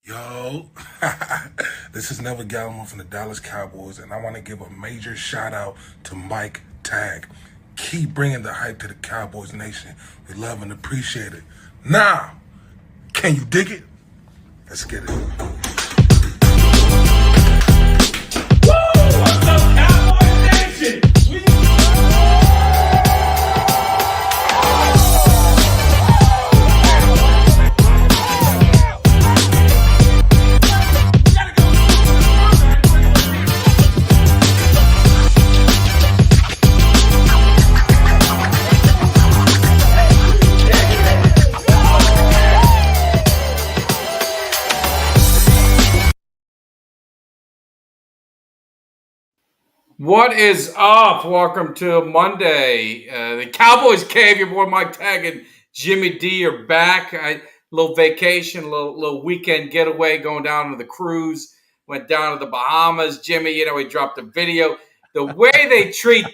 Yo, this is Neville Gallimore from the Dallas Cowboys, and I want to give a major shout out to Mike Tag. Keep bringing the hype to the Cowboys Nation. We love and appreciate it. Now, can you dig it? Let's get it. What's up, Cowboys Nation? What is up? Welcome to Monday. The Cowboys Cave. Your boy Mike Tag and Jimmy Dee are back. Little vacation, little weekend getaway, going down to the cruise. Went down to the Bahamas. Jimmy, he dropped a video. The way they treat,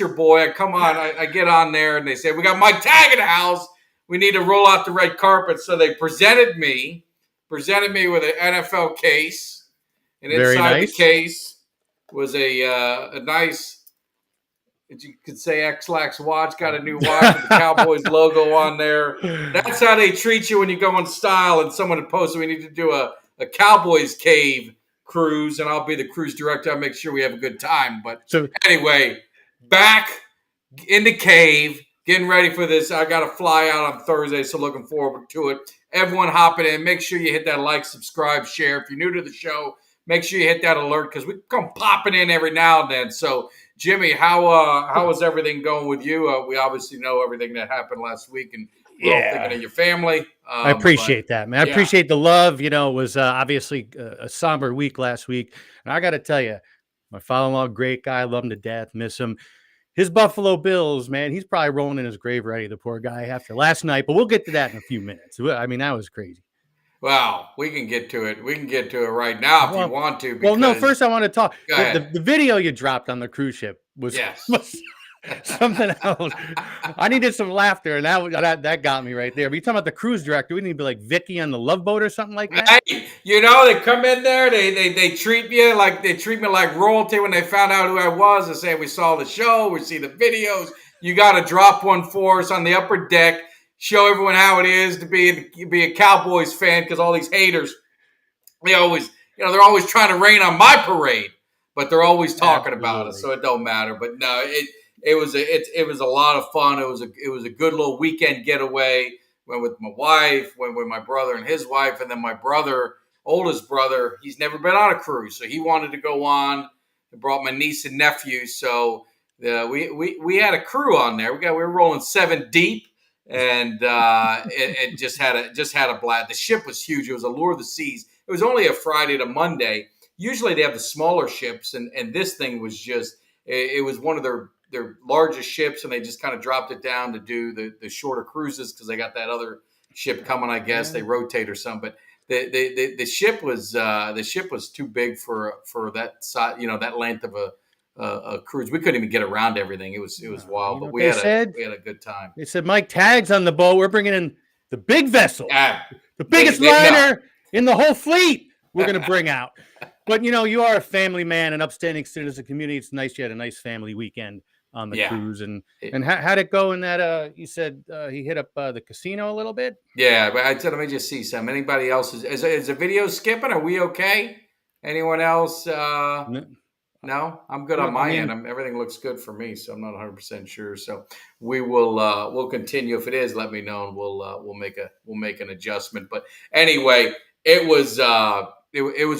your boy. Come on, I get on there and they say we got Mike Tag in the house. We need to roll out the red carpet. So they presented me with an NFL case, and Very inside nice. the case was a nice, you could say, X-Lax watch. Got a new watch with the Cowboys logo on there. That's how they treat you when you go in style. And someone had posted we need to do a Cowboys cave cruise, and I'll be the cruise director. I'll make sure we have a good time. But anyway, back in the cave, getting ready for this. I got to fly out on Thursday, so looking forward to it. Everyone hopping in. Make sure you hit that like, subscribe, share. If you're new to the show, make sure you hit that alert because we come popping in every now and then. So, Jimmy, how is everything going with you? We obviously know everything that happened last week, and we're all thinking of your family. I appreciate that, man. I appreciate the love. It was obviously a somber week last week. And I got to tell you, my father-in-law, great guy, love him to death, miss him. His Buffalo Bills, man, he's probably rolling in his grave already, the poor guy, after last night. But we'll get to that in a few minutes. I mean, that was crazy. Well, we can get to it. We can get to it right now if you want to. Well, no, first I want to talk. The video you dropped on the cruise ship was something else. I needed some laughter, and that got me right there. But you're talking about the cruise director. We need to be like Vicky on the Love Boat or something like that. Hey, they come in there. They treat me like royalty when they found out who I was. They say we saw the show, we see the videos. You got to drop one for us on the upper deck. Show everyone how it is to be a Cowboys fan, because all these haters, they're always trying to rain on my parade, but they're always talking about it, so it don't matter. But no, it was a lot of fun. It was a good little weekend getaway. Went with my wife, went with my brother and his wife, and then my oldest brother, he's never been on a cruise, so he wanted to go on. I brought my niece and nephew, so we had a crew on there. We were rolling 7 deep. And it just had a blast. The ship was huge. It was Allure of the Seas. It was only a Friday to Monday. Usually they have the smaller ships, and this thing was just it was one of their largest ships, and they just kind of dropped it down to do the shorter cruises because they got that other ship coming. I guess they rotate or something. But the ship was too big for that size, that length of a cruise. We couldn't even get around everything. It was wild, but we had a good time. They said Mike Tag's on the boat. We're bringing in the big vessel, the biggest liner in the whole fleet. We're going to bring out. But you are a family man, an upstanding citizen of the community. It's nice you had a nice family weekend on the cruise. And how'd it go in that? You said he hit up the casino a little bit. Yeah, but I said let me just see some. Anybody else is the video skipping? Are we okay? Anyone else? No, I'm good on my end. Everything looks good for me, so I'm not 100% sure. So we will we'll continue. If it is, let me know, and we'll make an adjustment. But anyway, it was a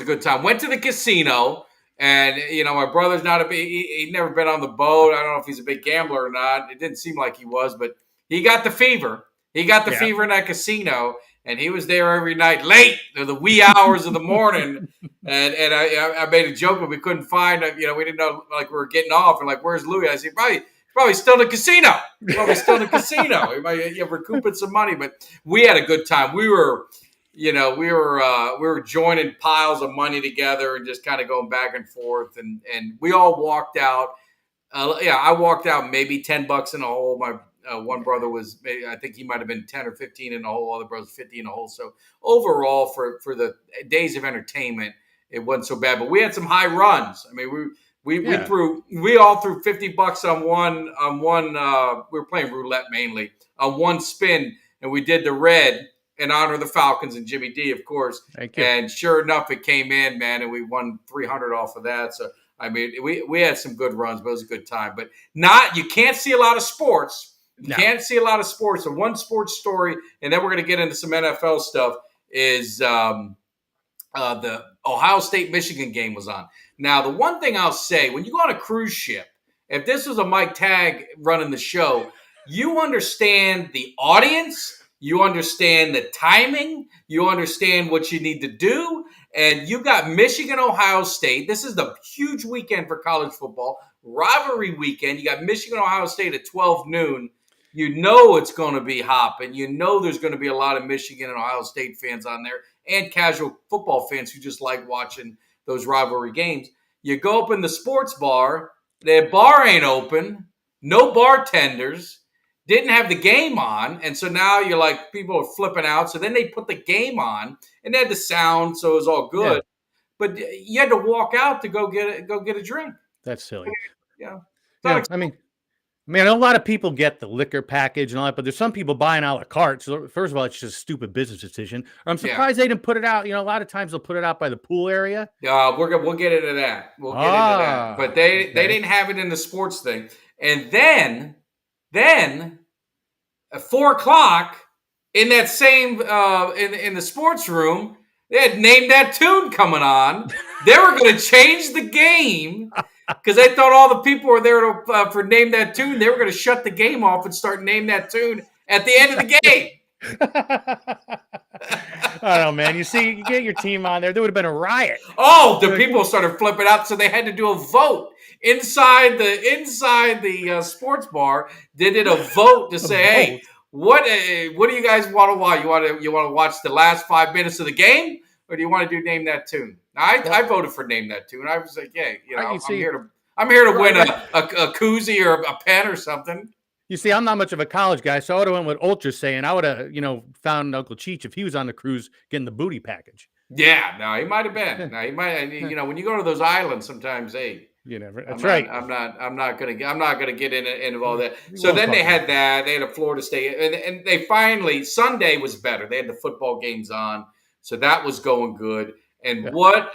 good time. Went to the casino, and my brother's he'd never been on the boat. I don't know if he's a big gambler or not. It didn't seem like he was, but he got the fever. He got the fever in that casino. And he was there every night, late, the wee hours of the morning. And I made a joke, but we couldn't find, we didn't know, like, we were getting off. And like, where's Louis? I said, probably still in the casino. He might recouping some money. But we had a good time. We were joining piles of money together and just kind of going back and forth. And we all walked out. I walked out maybe $10 in a hole. one brother was, I think he might have been 10 or 15 in the hole. Other brothers 50 in the hole. So overall, for the days of entertainment, it wasn't so bad. But we had some high runs. I mean, we all threw $50 on one. We were playing roulette mainly on one spin, and we did the red in honor of the Falcons and Jimmy Dee, of course. Thank you. And sure enough, it came in, man, and we won $300 off of that. So I mean, we had some good runs, but it was a good time. But you can't see a lot of sports. You can't see a lot of sports. So one sports story, and then we're going to get into some NFL stuff, is the Ohio State-Michigan game was on. Now, the one thing I'll say, when you go on a cruise ship, if this was a Mike Tag running the show, you understand the audience, you understand the timing, you understand what you need to do, and you got Michigan, Ohio State. This is the huge weekend for college football, rivalry weekend. You got Michigan, Ohio State at 12 noon. You know it's going to be hopping. You know there's going to be a lot of Michigan and Ohio State fans on there and casual football fans who just like watching those rivalry games. You go up in the sports bar. The bar ain't open. No bartenders. Didn't have the game on, and so now you're like, people are flipping out. So then they put the game on, and they had the sound, so it was all good. Yeah. But you had to walk out to go get a drink. That's silly. Yeah. I mean, a lot of people get the liquor package and all that, but there's some people buying a la carte. So first of all, it's just a stupid business decision. Or I'm surprised they didn't put it out. A lot of times they'll put it out by the pool area. We'll get into that. We'll get into that. But they didn't have it in the sports thing, and then at 4:00 in that same in the sports room, they had Name That Tune coming on. They were going to change the game because they thought all the people were there for Name That Tune. They were going to shut the game off and start Name That Tune at the end of the game. I don't know, man. You get your team on there. There would have been a riot. Oh, the people started flipping out, so they had to do a vote. Inside the sports bar, they did a vote to say, "Hey, what do you guys want to watch? You want to watch the last 5 minutes of the game, or do you want to do Name That Tune?" I voted for Name That Tune. I was like, "Yeah, I'm here to win a koozie or a pen or something." You see, I'm not much of a college guy, so I would have went with Ultra's saying. I would have, found Uncle Cheech if he was on the cruise getting the booty package. Yeah, no, he might have been. No, he might. When you go to those islands, sometimes, hey. You never. That's right. I'm not gonna get into all that. So then they had that. They had a Florida State, and they finally Sunday was better. They had the football games on, so that was going good. And not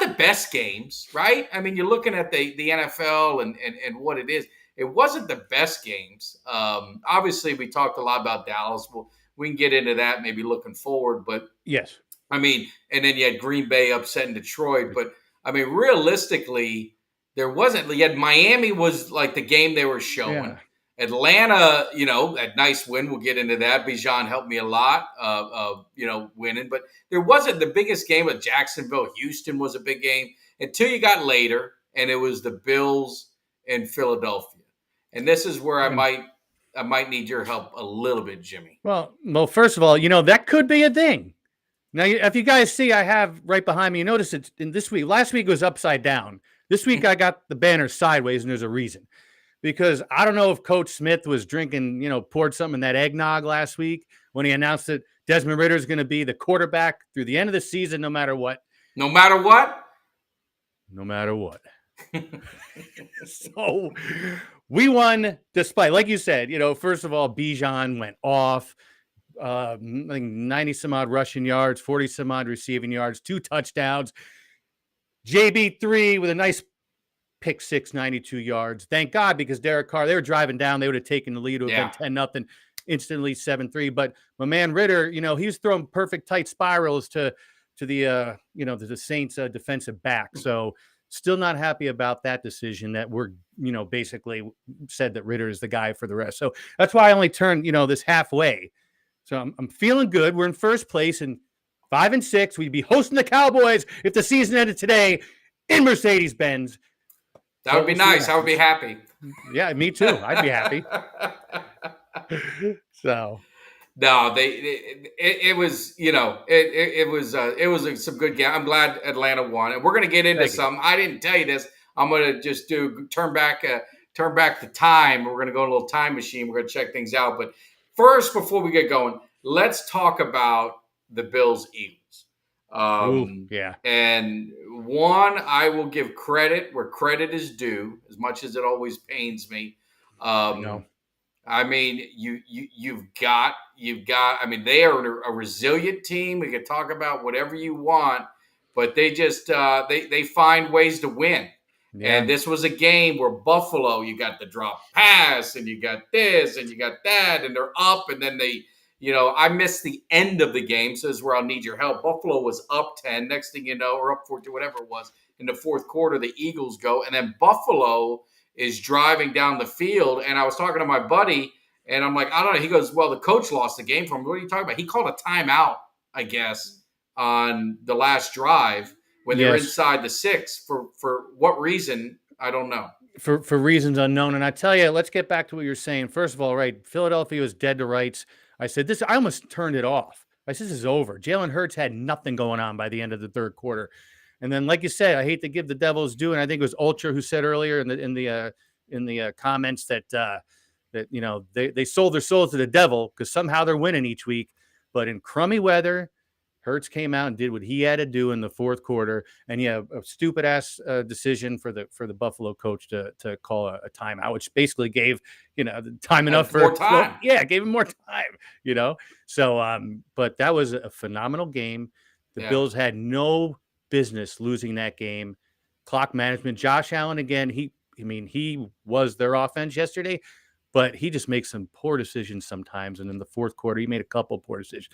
the best games, right? I mean, you're looking at the NFL and what it is. It wasn't the best games. Obviously, we talked a lot about Dallas. We can get into that maybe looking forward, but yes, I mean, and then you had Green Bay upsetting Detroit, but. I mean, realistically, there wasn't. You had Miami was like the game they were showing. Yeah. Atlanta, a nice win. We'll get into that. Bijan helped me a lot, winning. But there wasn't the biggest game of Jacksonville. Houston was a big game until you got later, and it was the Bills and Philadelphia. And this is where I might need your help a little bit, Jimmy. Well, first of all, that could be a thing. Now, if you guys see, I have right behind me, you notice it's in this week. Last week was upside down. This week I got the banner sideways, and there's a reason. Because I don't know if Coach Smith was drinking, poured something in that eggnog last week when he announced that Desmond Ridder is going to be the quarterback through the end of the season, no matter what. No matter what? No matter what. So we won despite, like you said, first of all, Bijan went off. I think 90 some odd rushing yards, 40 some odd receiving yards, 2 touchdowns. JB3 with a nice pick six, 92 yards. Thank God, because Derek Carr, they were driving down. They would have taken the lead. It would have been 10-0, instantly 7-3. But my man Ridder, he was throwing perfect tight spirals to the Saints defensive back. So still not happy about that decision that we're, basically said that Ridder is the guy for the rest. So that's why I only turned, this halfway. So I'm feeling good. We're in first place and 5-6. We'd be hosting the Cowboys if the season ended today in Mercedes-Benz. That would be nice. I would be happy. Yeah, me too. I'd be happy. So, no, it was some good game. I'm glad Atlanta won, and we're going to get into some. I didn't tell you this. I'm going to just turn back turn back the time. We're going to go in a little time machine. We're going to check things out. But first, before we get going, let's talk about the Bills-Eagles. Yeah. And one, I will give credit where credit is due, as much as it always pains me. No. I mean, you've got. I mean, they are a resilient team. We can talk about whatever you want, but they just they find ways to win. Yeah. And this was a game where Buffalo, you got the drop pass, and you got this, and you got that, and they're up, and then they. I missed the end of the game, so this is where I'll need your help. Buffalo was up 10. Next thing you know, or up 14, whatever it was, in the fourth quarter, the Eagles go. And then Buffalo is driving down the field. And I was talking to my buddy, and I'm like, I don't know. He goes, well, the coach lost the game for him. What are you talking about? He called a timeout, I guess, on the last drive when they're inside the 6. For what reason, I don't know. For reasons unknown. And I tell you, let's get back to what you're saying. First of all, right, Philadelphia was dead to rights. I said this. I almost turned it off. I said, this is over. Jalen Hurts had nothing going on by the end of the third quarter. And then, like you said, I hate to give the Devils due, and I think it was Ultra who said earlier in the comments that they sold their souls to the devil because somehow they're winning each week. But in crummy weather, Hurts came out and did what he had to do in the fourth quarter, and a stupid ass decision for the Buffalo coach to call a timeout, which basically gave time enough for more time. Gave him more time. So but that was a phenomenal game. The Bills had no business losing that game. Clock management. Josh Allen again. He was their offense yesterday, but he just makes some poor decisions sometimes. And in the fourth quarter, he made a couple of poor decisions.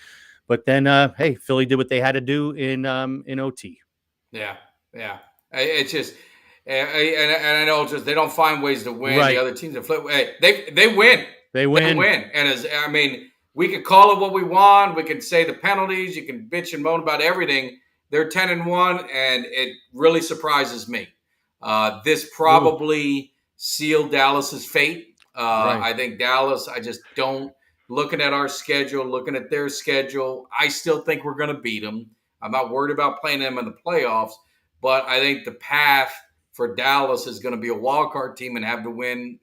But then, hey, Philly did what they had to do in OT. Yeah. It's just, and I know just they don't find ways to win. Right. The other teams that flip, hey, they win. They win. And we could call it what we want. We can say the penalties. You can bitch and moan about everything. They're 10-1, and it really surprises me. This probably sealed Dallas's fate. Right. I think Dallas. I just don't. Looking at our schedule, looking at their schedule, I still think we're going to beat them. I'm not worried about playing them in the playoffs, but I think the path for Dallas is going to be a wild card team and have to win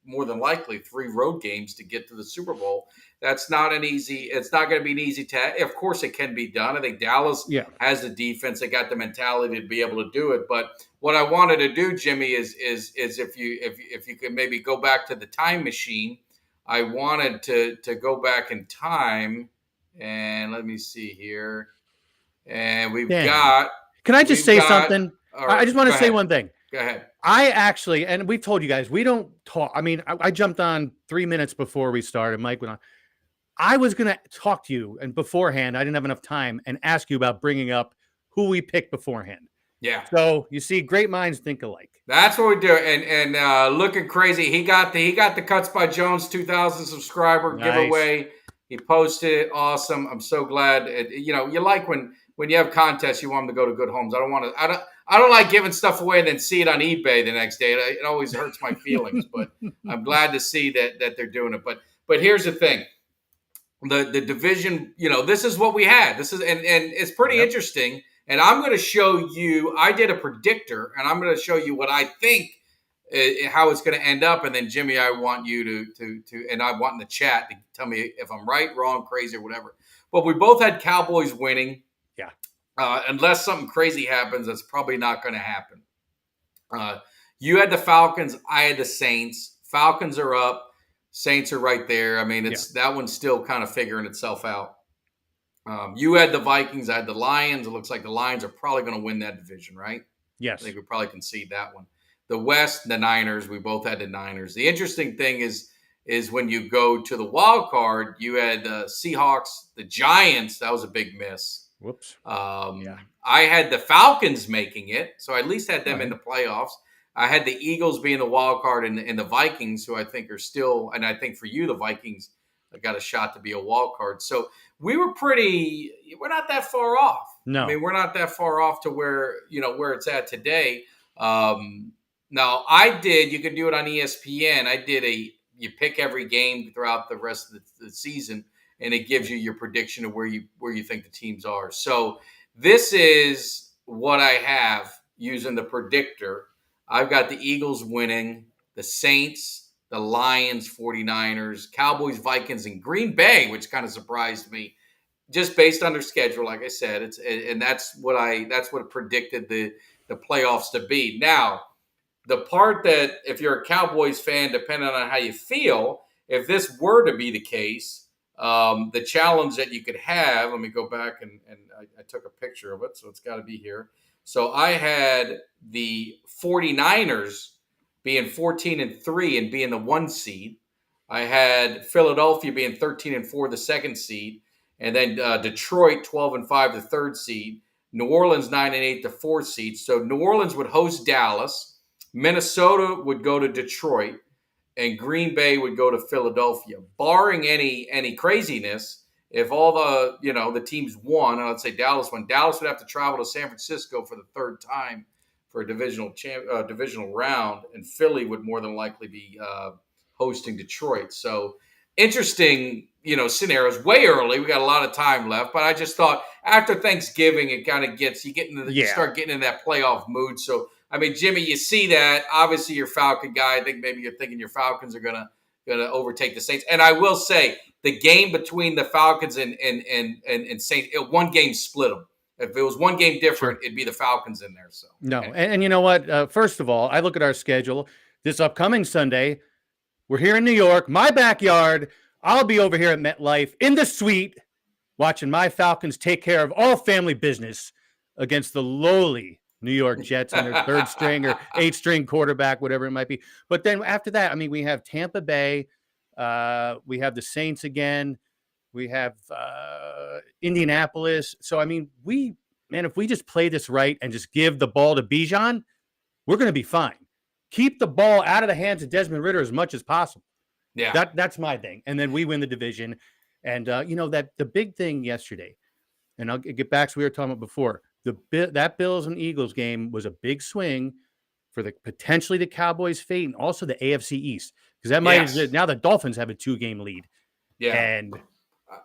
more than likely 3 road games to get to the Super Bowl. It's not going to be an easy task. Of course it can be done. I think Dallas has the defense. They got the mentality to be able to do it. But what I wanted to do, Jimmy, is if you could maybe go back to the time machine, I wanted to go back in time, and let me see here. And we've got. Can I just say something? Right, I just want to say one thing. Go ahead. I actually, and we've told you guys, we don't talk. I mean, I jumped on 3 minutes before we started. Mike went on. I was going to talk to you, and beforehand, I didn't have enough time, and ask you about bringing up who we picked beforehand. Yeah. So you see, great minds think alike. That's what we do. And looking crazy, he got the Cuts by Jones 2,000 subscriber giveaway. He posted it. Awesome. I'm so glad. You like when you have contests, you want them to go to good homes. I don't like giving stuff away and then see it on eBay the next day. It always hurts my feelings. But I'm glad to see that they're doing it. But here's the thing. The division, this is what we had. This is and it's pretty interesting. And I'm going to show you, I did a predictor, and I'm going to show you what I think, how it's going to end up. And then, Jimmy, I want you to and I want in the chat to tell me if I'm right, wrong, crazy, or whatever. But we both had Cowboys winning. Yeah. Unless something crazy happens, that's probably not going to happen. You had the Falcons. I had the Saints. Falcons are up. Saints are right there. I mean, that one's still kind of figuring itself out. You had the Vikings. I had the Lions. It looks like the Lions are probably going to win that division, right? Yes. I think we probably concede that one. The West, the Niners. We both had the Niners. The interesting thing is when you go to the wild card, you had the Seahawks, the Giants. That was a big miss. Whoops. I had the Falcons making it, so I at least had them in the playoffs. I had the Eagles being the wild card and the Vikings, who I think are still, and I think for you, the Vikings got a shot to be a wild card. So we're not that far off. No. I mean, we're not that far off to where it's at today. Now you can do it on ESPN. You pick every game throughout the rest of the season, and it gives you your prediction of where you think the teams are. So this is what I have using the predictor. I've got the Eagles winning the Saints, the Lions, 49ers, Cowboys, Vikings, and Green Bay, which kind of surprised me, just based on their schedule. Like I said, that's what predicted the playoffs to be. Now, the part that if you're a Cowboys fan, depending on how you feel, if this were to be the case, the challenge that you could have, let me go back and I took a picture of it, so it's got to be here. So I had the 49ers being 14-3 and being the 1 seed. I had Philadelphia being 13-4, the 2nd seed, and then Detroit 12-5, the 3rd seed. New Orleans 9-8, the 4th seed. So New Orleans would host Dallas, Minnesota would go to Detroit, and Green Bay would go to Philadelphia. Barring any craziness, if all the teams won, and let's say Dallas won, Dallas would have to travel to San Francisco for the 3rd time for a divisional round, and Philly would more than likely be hosting Detroit. So interesting, scenarios. Way early, we got a lot of time left, but I just thought after Thanksgiving, it kind of you start getting into that playoff mood. So I mean, Jimmy, you see that. Obviously, you're a Falcon guy. I think maybe you're thinking your Falcons are gonna overtake the Saints. And I will say, the game between the Falcons and Saints, one game split them. If it was one game different, it'd be the Falcons in there. So no, and you know what? First of all, I look at our schedule. This upcoming Sunday, we're here in New York, my backyard. I'll be over here at MetLife in the suite, watching my Falcons take care of all family business against the lowly New York Jets and their 3rd string or 8th string quarterback, whatever it might be. But then after that, I mean, we have Tampa Bay, we have the Saints again, we have Indianapolis. So I mean, if we just play this right and just give the ball to Bijan, we're going to be fine. Keep the ball out of the hands of Desmond Ridder as much as possible. Yeah, that's my thing. And then we win the division. And that the big thing yesterday, and I'll get back to what we were talking about before. That Bills and Eagles game was a big swing for potentially the Cowboys' fate and also the AFC East, because that now the Dolphins have a 2-game lead. Yeah,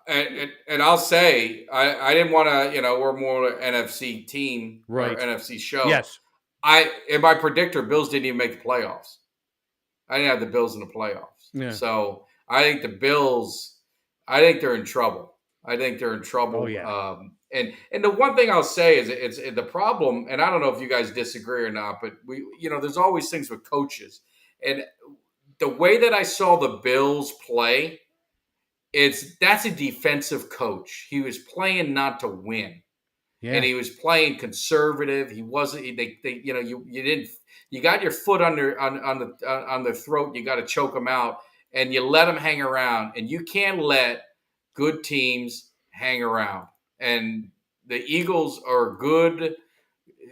and I'll say I didn't want to. We're more an NFC team, right? Or NFC show. Yes, in my predictor, Bills didn't even make the playoffs. I didn't have the Bills in the playoffs. Yeah. So I think the Bills. I think they're in trouble. Oh yeah. And the one thing I'll say is it's the problem, and I don't know if you guys disagree or not, but there's always things with coaches. And the way that I saw the Bills play, that's a defensive coach. He was playing not to win. Yeah. And he was playing conservative. He wasn't. You got your foot on the throat. You got to choke them out, and you let them hang around. And you can't let good teams hang around. And the Eagles are good.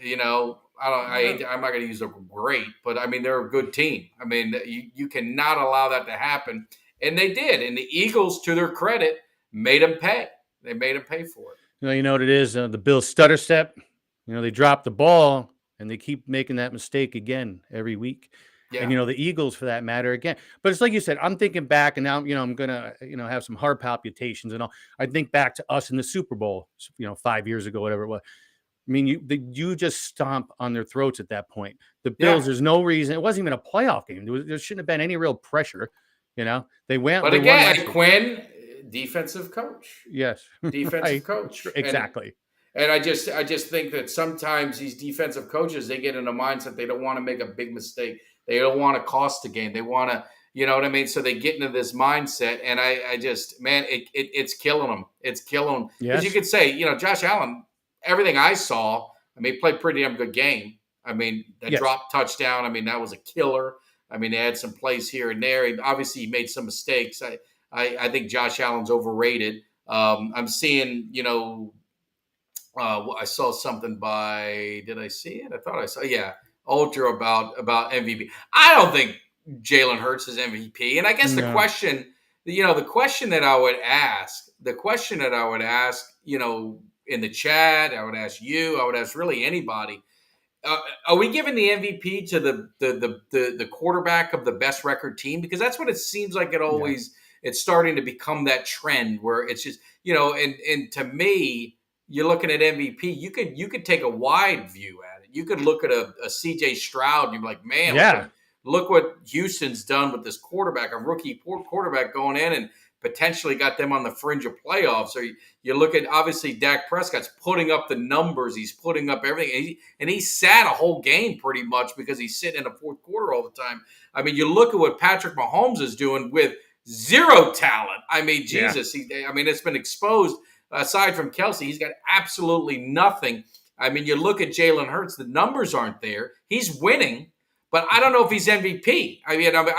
I'm not going to use a great, but I mean they're a good team. I mean you cannot allow that to happen, and they did. And the Eagles, to their credit, made them pay. They made them pay for it. You know what it is? The Bills stutter step. They drop the ball and they keep making that mistake again every week. Yeah. And, the Eagles, for that matter, again. But it's like you said, I'm thinking back, and now, I'm going to, have some heart palpitations and all. I think back to us in the Super Bowl, 5 years ago, whatever it was. I mean, you just stomp on their throats at that point. The Bills, there's no reason. It wasn't even a playoff game. There shouldn't have been any real pressure. They went. But again, Quinn, defensive coach. Yes. Defensive coach. Exactly. And I just think that sometimes these defensive coaches, they get in a mindset they don't want to make a big mistake. They don't want to cost the game. They want to, you know what I mean? So they get into this mindset, and I just, man, it's killing them. It's killing them. Because you could say, Josh Allen, everything I saw, I mean, he played pretty damn good game. I mean, that drop touchdown, I mean, that was a killer. I mean, they had some plays here and there. Obviously, he made some mistakes. I think Josh Allen's overrated. I'm seeing, I saw something did I see it? I thought I saw, Ultra about MVP. I don't think Jalen Hurts is MVP. And I guess the question that I would ask, in the chat, I would ask you, I would ask really anybody, are we giving the MVP to the quarterback of the best record team? Because that's what it seems like it's starting to become that trend where it's just, and to me, you're looking at MVP, you could take a wide view at it. You could look at a CJ Stroud and you'd be like, man, look what Houston's done with this quarterback, a rookie quarterback going in and potentially got them on the fringe of playoffs. So you look at, obviously, Dak Prescott's putting up the numbers. He's putting up everything. And he sat a whole game pretty much because he's sitting in the fourth quarter all the time. I mean, you look at what Patrick Mahomes is doing with zero talent. I mean, Jesus. Yeah. It's been exposed. Aside from Kelsey, he's got absolutely nothing. I mean, you look at Jalen Hurts, the numbers aren't there. He's winning, but I don't know if he's MVP. I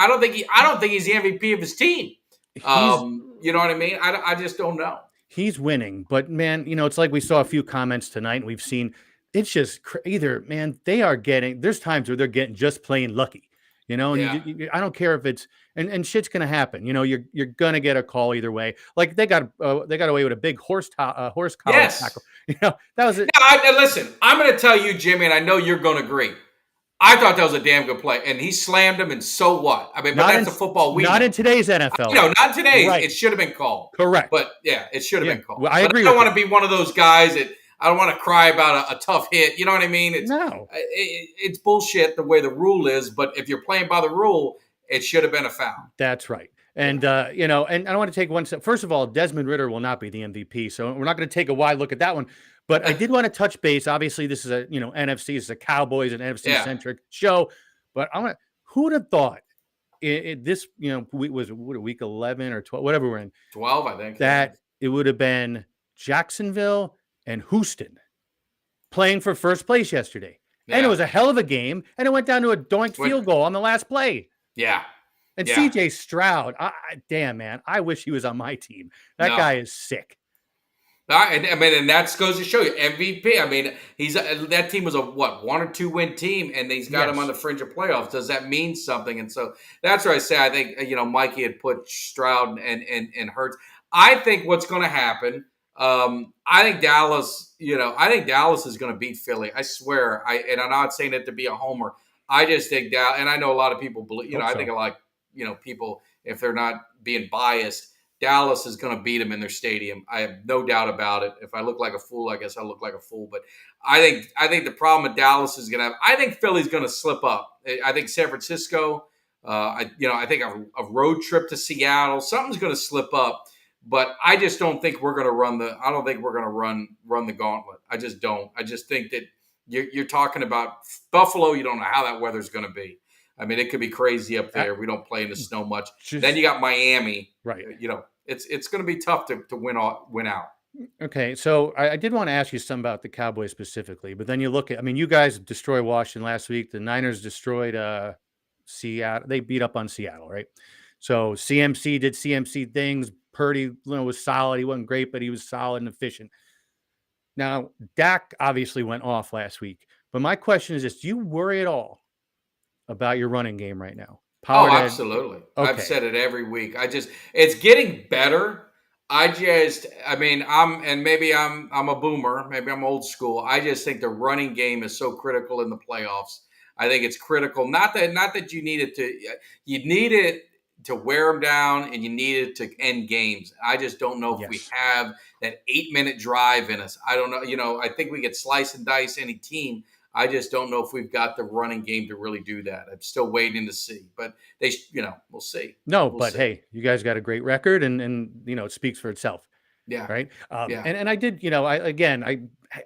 don't think he's the MVP of his team. You know what I mean? I just don't know. He's winning, but man, it's like we saw a few comments tonight, and we've seen it's just either, man, there's times where they're getting just plain lucky. And I don't care if it's and shit's gonna happen. You're gonna get a call either way. Like they got away with a big horse collar tackle. That was it. Listen, I'm gonna tell you, Jimmy, and I know you're gonna agree. I thought that was a damn good play, and he slammed him. And so what? I mean, but that's the football we not know. In today's NFL. Not today. Right. It should have been called. Correct. But yeah, it should have been called. Well, I agree. I don't want to be one of those guys that. I don't want to cry about a tough hit. You know what I mean? It's bullshit the way the rule is. But if you're playing by the rule, it should have been a foul. That's right. And, and I want to take one step. First of all, Desmond Ridder will not be the MVP. So we're not going to take a wide look at that one. But I did want to touch base. Obviously, this is NFC. This is a Cowboys and NFC-centric show. But who would have thought this, was week 11 or 12, whatever we're in. 12, I think. That it would have been Jacksonville and Houston playing for first place yesterday. Yeah. And it was a hell of a game. And it went down to a doinked field goal on the last play. Yeah. And CJ Stroud, damn, man, I wish he was on my team. That guy is sick. And that goes to show you MVP. I mean, that team was a 1 or 2 win team, and he's got him on the fringe of playoffs. Does that mean something? And so that's where I say I think Mikey had put Stroud and Hurts. I think what's going to happen. I think Dallas. I think Dallas is going to beat Philly. I swear. And I'm not saying it to be a homer. I just think Dallas, and I know a lot of people believe. I think a lot. People, if they're not being biased, Dallas is going to beat them in their stadium. I have no doubt about it. If I look like a fool, I guess I look like a fool. But I think the problem with Dallas is going to have. I think Philly's going to slip up. I think San Francisco. I think a road trip to Seattle. Something's going to slip up. But I just don't think we're going to run the gauntlet. I just don't. I just think that you're talking about Buffalo. You don't know how that weather's going to be. I mean, it could be crazy up there. We don't play in the snow much. Then you got Miami. Right. It's going to be tough to win out. Okay, so I did want to ask you something about the Cowboys specifically, but then you look at, you guys destroyed Washington last week. The Niners destroyed Seattle. They beat up on Seattle, right? So CMC did CMC things. Purdy, was solid. He wasn't great, but he was solid and efficient. Now, Dak obviously went off last week, but my question is this: do you worry at all about your running game right now? Absolutely. Okay. I've said it every week. It's getting better. Maybe I'm a boomer. Maybe I'm old school. I just think the running game is so critical in the playoffs. I think it's critical. Not that you need it to wear them down, and you need it to end games. I just don't know if we have that 8-minute drive in us. I don't know. I think we could slice and dice any team. I just don't know if we've got the running game to really do that. I'm still waiting to see, but we'll see. Hey, you guys got a great record, and it speaks for itself. Yeah. Right. And I did, I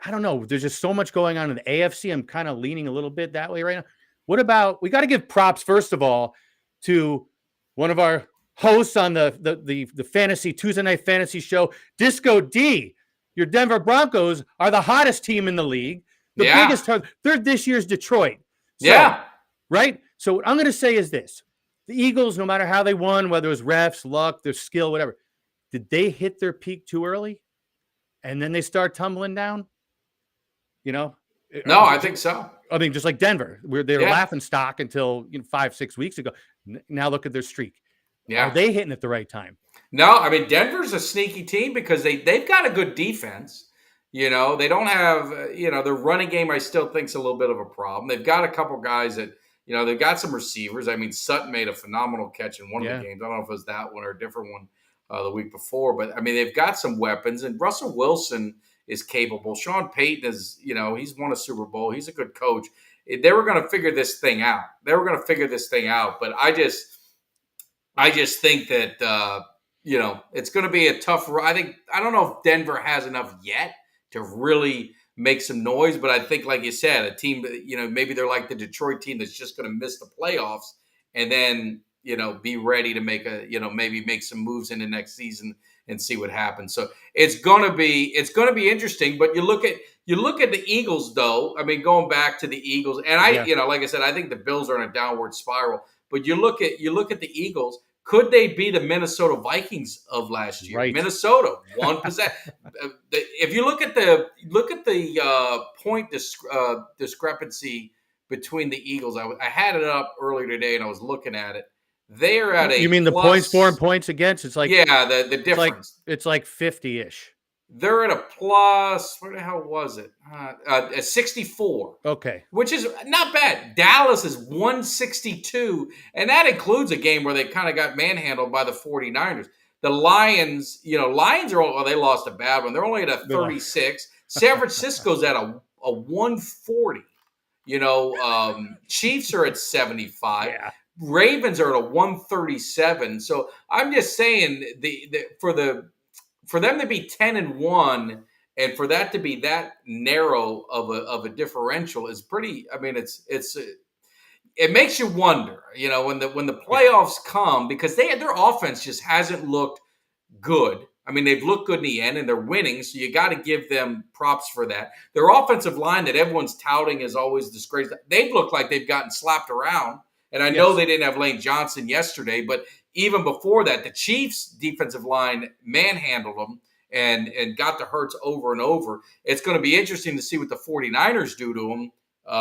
don't know. There's just so much going on in the AFC. I'm kind of leaning a little bit that way right now. What about, we got to give props, first of all, to one of our hosts on the fantasy Tuesday night fantasy show, Disco D. Your Denver Broncos are the hottest team in the league. The biggest, they're this year's Detroit. Right? So what I'm going to say is this. The Eagles, no matter how they won, whether it was refs, luck, their skill, whatever, did they hit their peak too early? And then they start tumbling down? No, I think so. Just like Denver, where they were laughing stock until 5-6 weeks ago. Now look at their streak. Yeah. Are they hitting at the right time? No, Denver's a sneaky team because they've got a good defense. They don't have, their running game I still think is a little bit of a problem. They've got a couple guys that, they've got some receivers. Sutton made a phenomenal catch in one of the games. I don't know if it was that one or a different one the week before. But, they've got some weapons. And Russell Wilson is capable. Sean Payton is, he's won a Super Bowl. He's a good coach. they were going to figure this thing out. But I just think that it's going to be a tough. I don't know if Denver has enough yet to really make some noise, but I think, like you said, a team, maybe they're like the Detroit team that's just going to miss the playoffs, and then be ready to make maybe make some moves in the next season and see what happens. So it's gonna be interesting. But you look at the Eagles, though. I mean, going back to the Eagles, and like I said, I think the Bills are in a downward spiral. But you look at the Eagles. Could they be the Minnesota Vikings of last year? Right. Minnesota, one possession. If you look at the point discrepancy between the Eagles, I had it up earlier today and I was looking at it. They are at You mean the points for and points against? It's like the difference. It's like 50-ish. They're at a plus. Where the hell was it? At 64. Okay. Which is not bad. Dallas is 162, and that includes a game where they kind of got manhandled by the 49ers. The Lions, Lions are they lost a bad one. They're only at a 36. San Francisco's at a 140. Chiefs are at 75. Yeah. Ravens are at a 137. So I'm just saying for them to be 10-1 and for that to be that narrow of a differential is pretty. I mean, it makes you wonder, when the playoffs come, because their offense just hasn't looked good. I mean, they've looked good in the end and they're winning, so you got to give them props for that. Their offensive line that everyone's touting is always disgraced. They've looked like they've gotten slapped around. And I know they didn't have Lane Johnson yesterday, but even before that, the Chiefs' defensive line manhandled them and got the Hurts over and over. It's going to be interesting to see what the 49ers do to them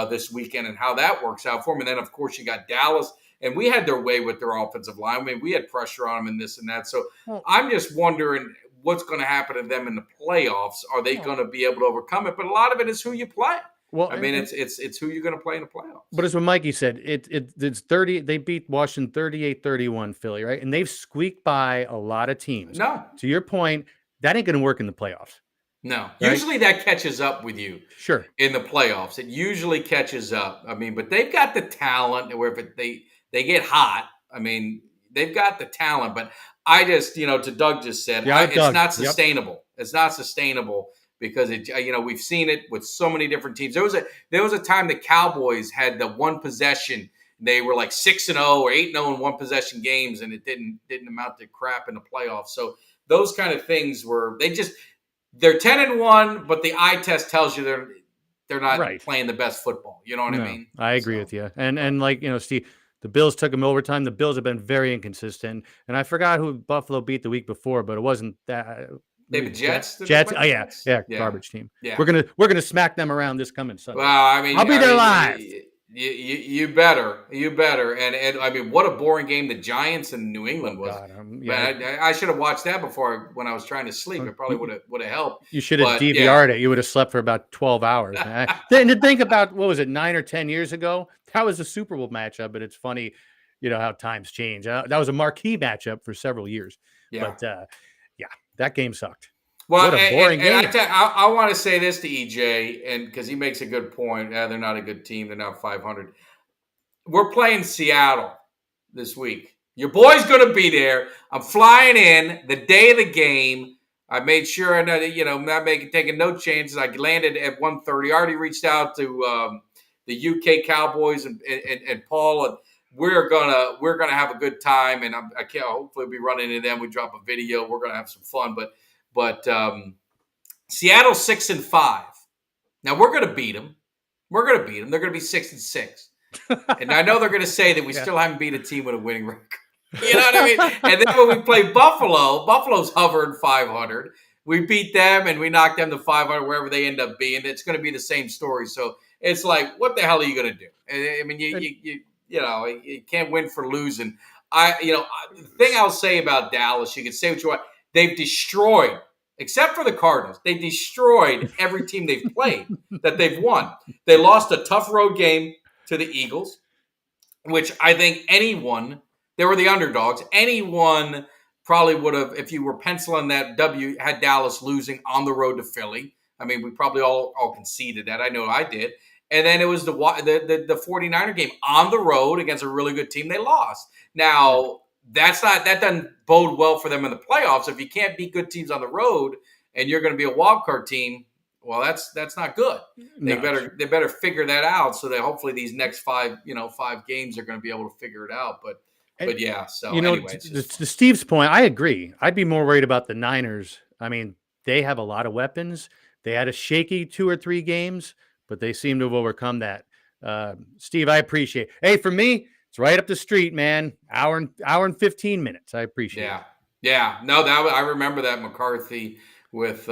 this weekend and how that works out for them. And then, of course, you got Dallas, and we had their way with their offensive line. I mean, we had pressure on them and this and that. So I'm just wondering what's going to happen to them in the playoffs. Are they going to be able to overcome it? But a lot of it is who you play. Well, I mean, it's who you're going to play in the playoffs. But as what Mikey said, it's 30. They beat Washington 38-31, Philly, right? And they've squeaked by a lot of teams. No, to your point, that ain't going to work in the playoffs. No, right? Usually that catches up with you. Sure, in the playoffs, it usually catches up. I mean, but they've got the talent where if they get hot, I mean, they've got the talent. But I just, to Doug just said, it's not sustainable. Yep. It's not sustainable. Because we've seen it with so many different teams. There was a time the Cowboys had the one possession. They were like 6-0 or 8-0 in one possession games, and it didn't amount to crap in the playoffs. So those kind of things they're 10-1, but the eye test tells you they're not playing the best football. You know what I mean? I agree with you. And like Steve, the Bills took them overtime. The Bills have been very inconsistent, and I forgot who Buffalo beat the week before, but it wasn't that. They have Jets. Jets. Oh yeah, garbage team. Yeah. We're gonna smack them around this coming Sunday. Well, I mean, I'll be there live. You better. And I mean, what a boring game the Giants and New England was. God, I should have watched that before when I was trying to sleep. It probably would have helped. You should have DVR'd it. You would have slept for about 12 hours. Then to think about, what was it, 9 or 10 years ago? That was a Super Bowl matchup, but it's funny, how times change. That was a marquee matchup for several years. Yeah. But that game sucked. Well, what a boring game. I want to say this to EJ, and because he makes a good point. They're not a good team. They're not 500. We're playing Seattle this week. Your boy's going to be there. I'm flying in the day of the game. I made sure I know that, taking no chances. I landed at 1:30. I already reached out to the UK Cowboys and Paul, and we're gonna have a good time. And I can't hopefully be running into them. We drop a video. We're gonna have some fun, But Seattle's 6-5. Now we're going to beat them. They're going to be 6-6. And I know they're going to say that we still haven't beat a team with a winning record. You know what I mean? And then when we play Buffalo's hovering 500. We beat them and we knock them to 500 wherever they end up being. It's going to be the same story. So it's like, what the hell are you going to do? I mean, you can't win for losing. The thing I'll say about Dallas, you can say what you want. They've destroyed, except for the Cardinals, they've destroyed every team they've played that they've won. They lost a tough road game to the Eagles, which I think they were the underdogs. Anyone probably would have, if you were penciling that W, had Dallas losing on the road to Philly. I mean, we probably all conceded that. I know I did. And then it was the 49er game on the road against a really good team. They lost. Now, that doesn't bode well for them in the playoffs. If you can't beat good teams on the road and you're going to be a wild card team, well, that's not good. They better figure that out so that hopefully these next 5 games are going to be able to figure it out. But yeah, so to Steve's point, I agree. I'd be more worried about the Niners. I mean, they have a lot of weapons. They had a shaky 2 or 3 games, but they seem to have overcome that. Steve, I appreciate it. Hey, for me, it's right up the street, man. Hour and 15 minutes. I appreciate it. Yeah. No, I remember that McCarthy with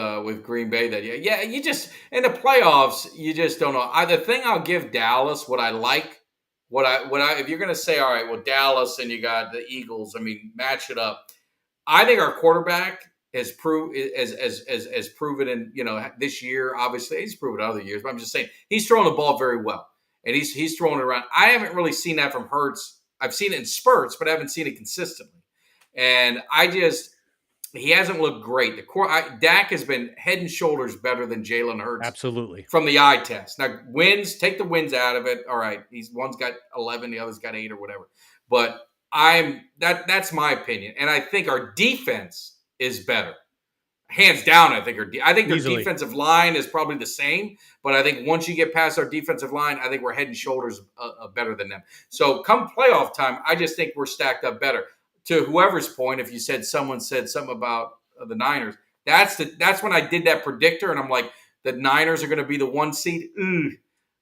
Green Bay that year. Yeah, you just in the playoffs, you just don't know. The thing I'll give Dallas, what I like, if you're gonna say, all right, well, Dallas and you got the Eagles, I mean, match it up. I think our quarterback has proven in this year. Obviously, he's proven other years, but I'm just saying he's throwing the ball very well, and he's throwing it around. I haven't really seen that from Hurts. I've seen it in spurts, but I haven't seen it consistently. And he hasn't looked great. Dak has been head and shoulders better than Jalen Hurts. Absolutely. From the eye test. Now, take the wins out of it. All right. One's got 11, the other's got 8 or whatever. But that's my opinion. And I think our defense is better. Hands down, I think their defensive line is probably the same. But I think once you get past our defensive line, I think we're head and shoulders better than them. So come playoff time, I just think we're stacked up better. To whoever's point, if someone said something about the Niners, that's when I did that predictor, and I'm like, the Niners are going to be the 1 seed.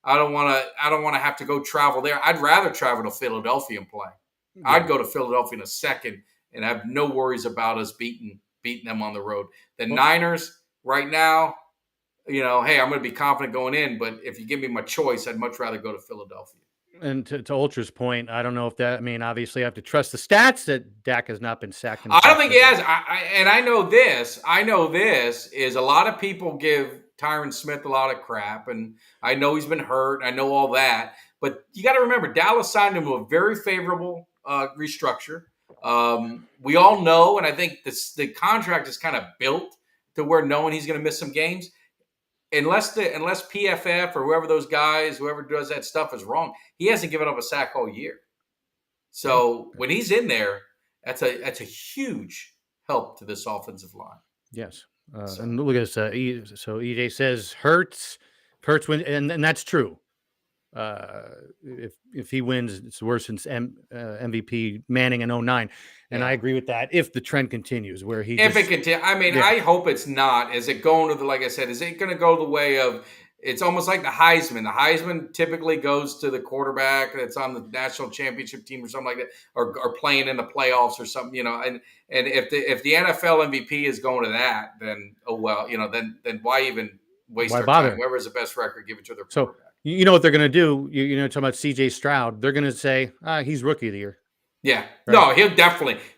I don't want to have to go travel there. I'd rather travel to Philadelphia and play. Yeah. I'd go to Philadelphia in a second and have no worries about us beating them on the road. The Niners right now, hey, I'm going to be confident going in, but if you give me my choice, I'd much rather go to Philadelphia. And to Ultra's point, I don't know if that. I mean, obviously, I have to trust the stats that Dak has not been sacked. I don't think he has. I know this. I know this is a lot of people give Tyron Smith a lot of crap, and I know he's been hurt. I know all that, but you got to remember, Dallas signed him to a very favorable restructure. We all know, and I think the contract is kind of built to where knowing he's going to miss some games. Unless PFF or whoever does that stuff is wrong, he hasn't given up a sack all year. So when he's in there, that's a huge help to this offensive line. Yes, and look at this. So EJ says Hurts wins, and that's true. If he wins, it's worse since MVP Manning in 2009. And I agree with that. If the trend continues, where he it continues, I mean, I hope it's not. Is it going to like I said? Is it going to go the way of? It's almost like the Heisman. The Heisman typically goes to the quarterback that's on the national championship team or something like that, or playing in the playoffs or something. And if the NFL MVP is going to that, then then why even waste our time? Whoever has the best record, give it to their quarterback. So you know what they're going to do? Talking about C.J. Stroud, they're going to say he's rookie of the year. Yeah, right? No,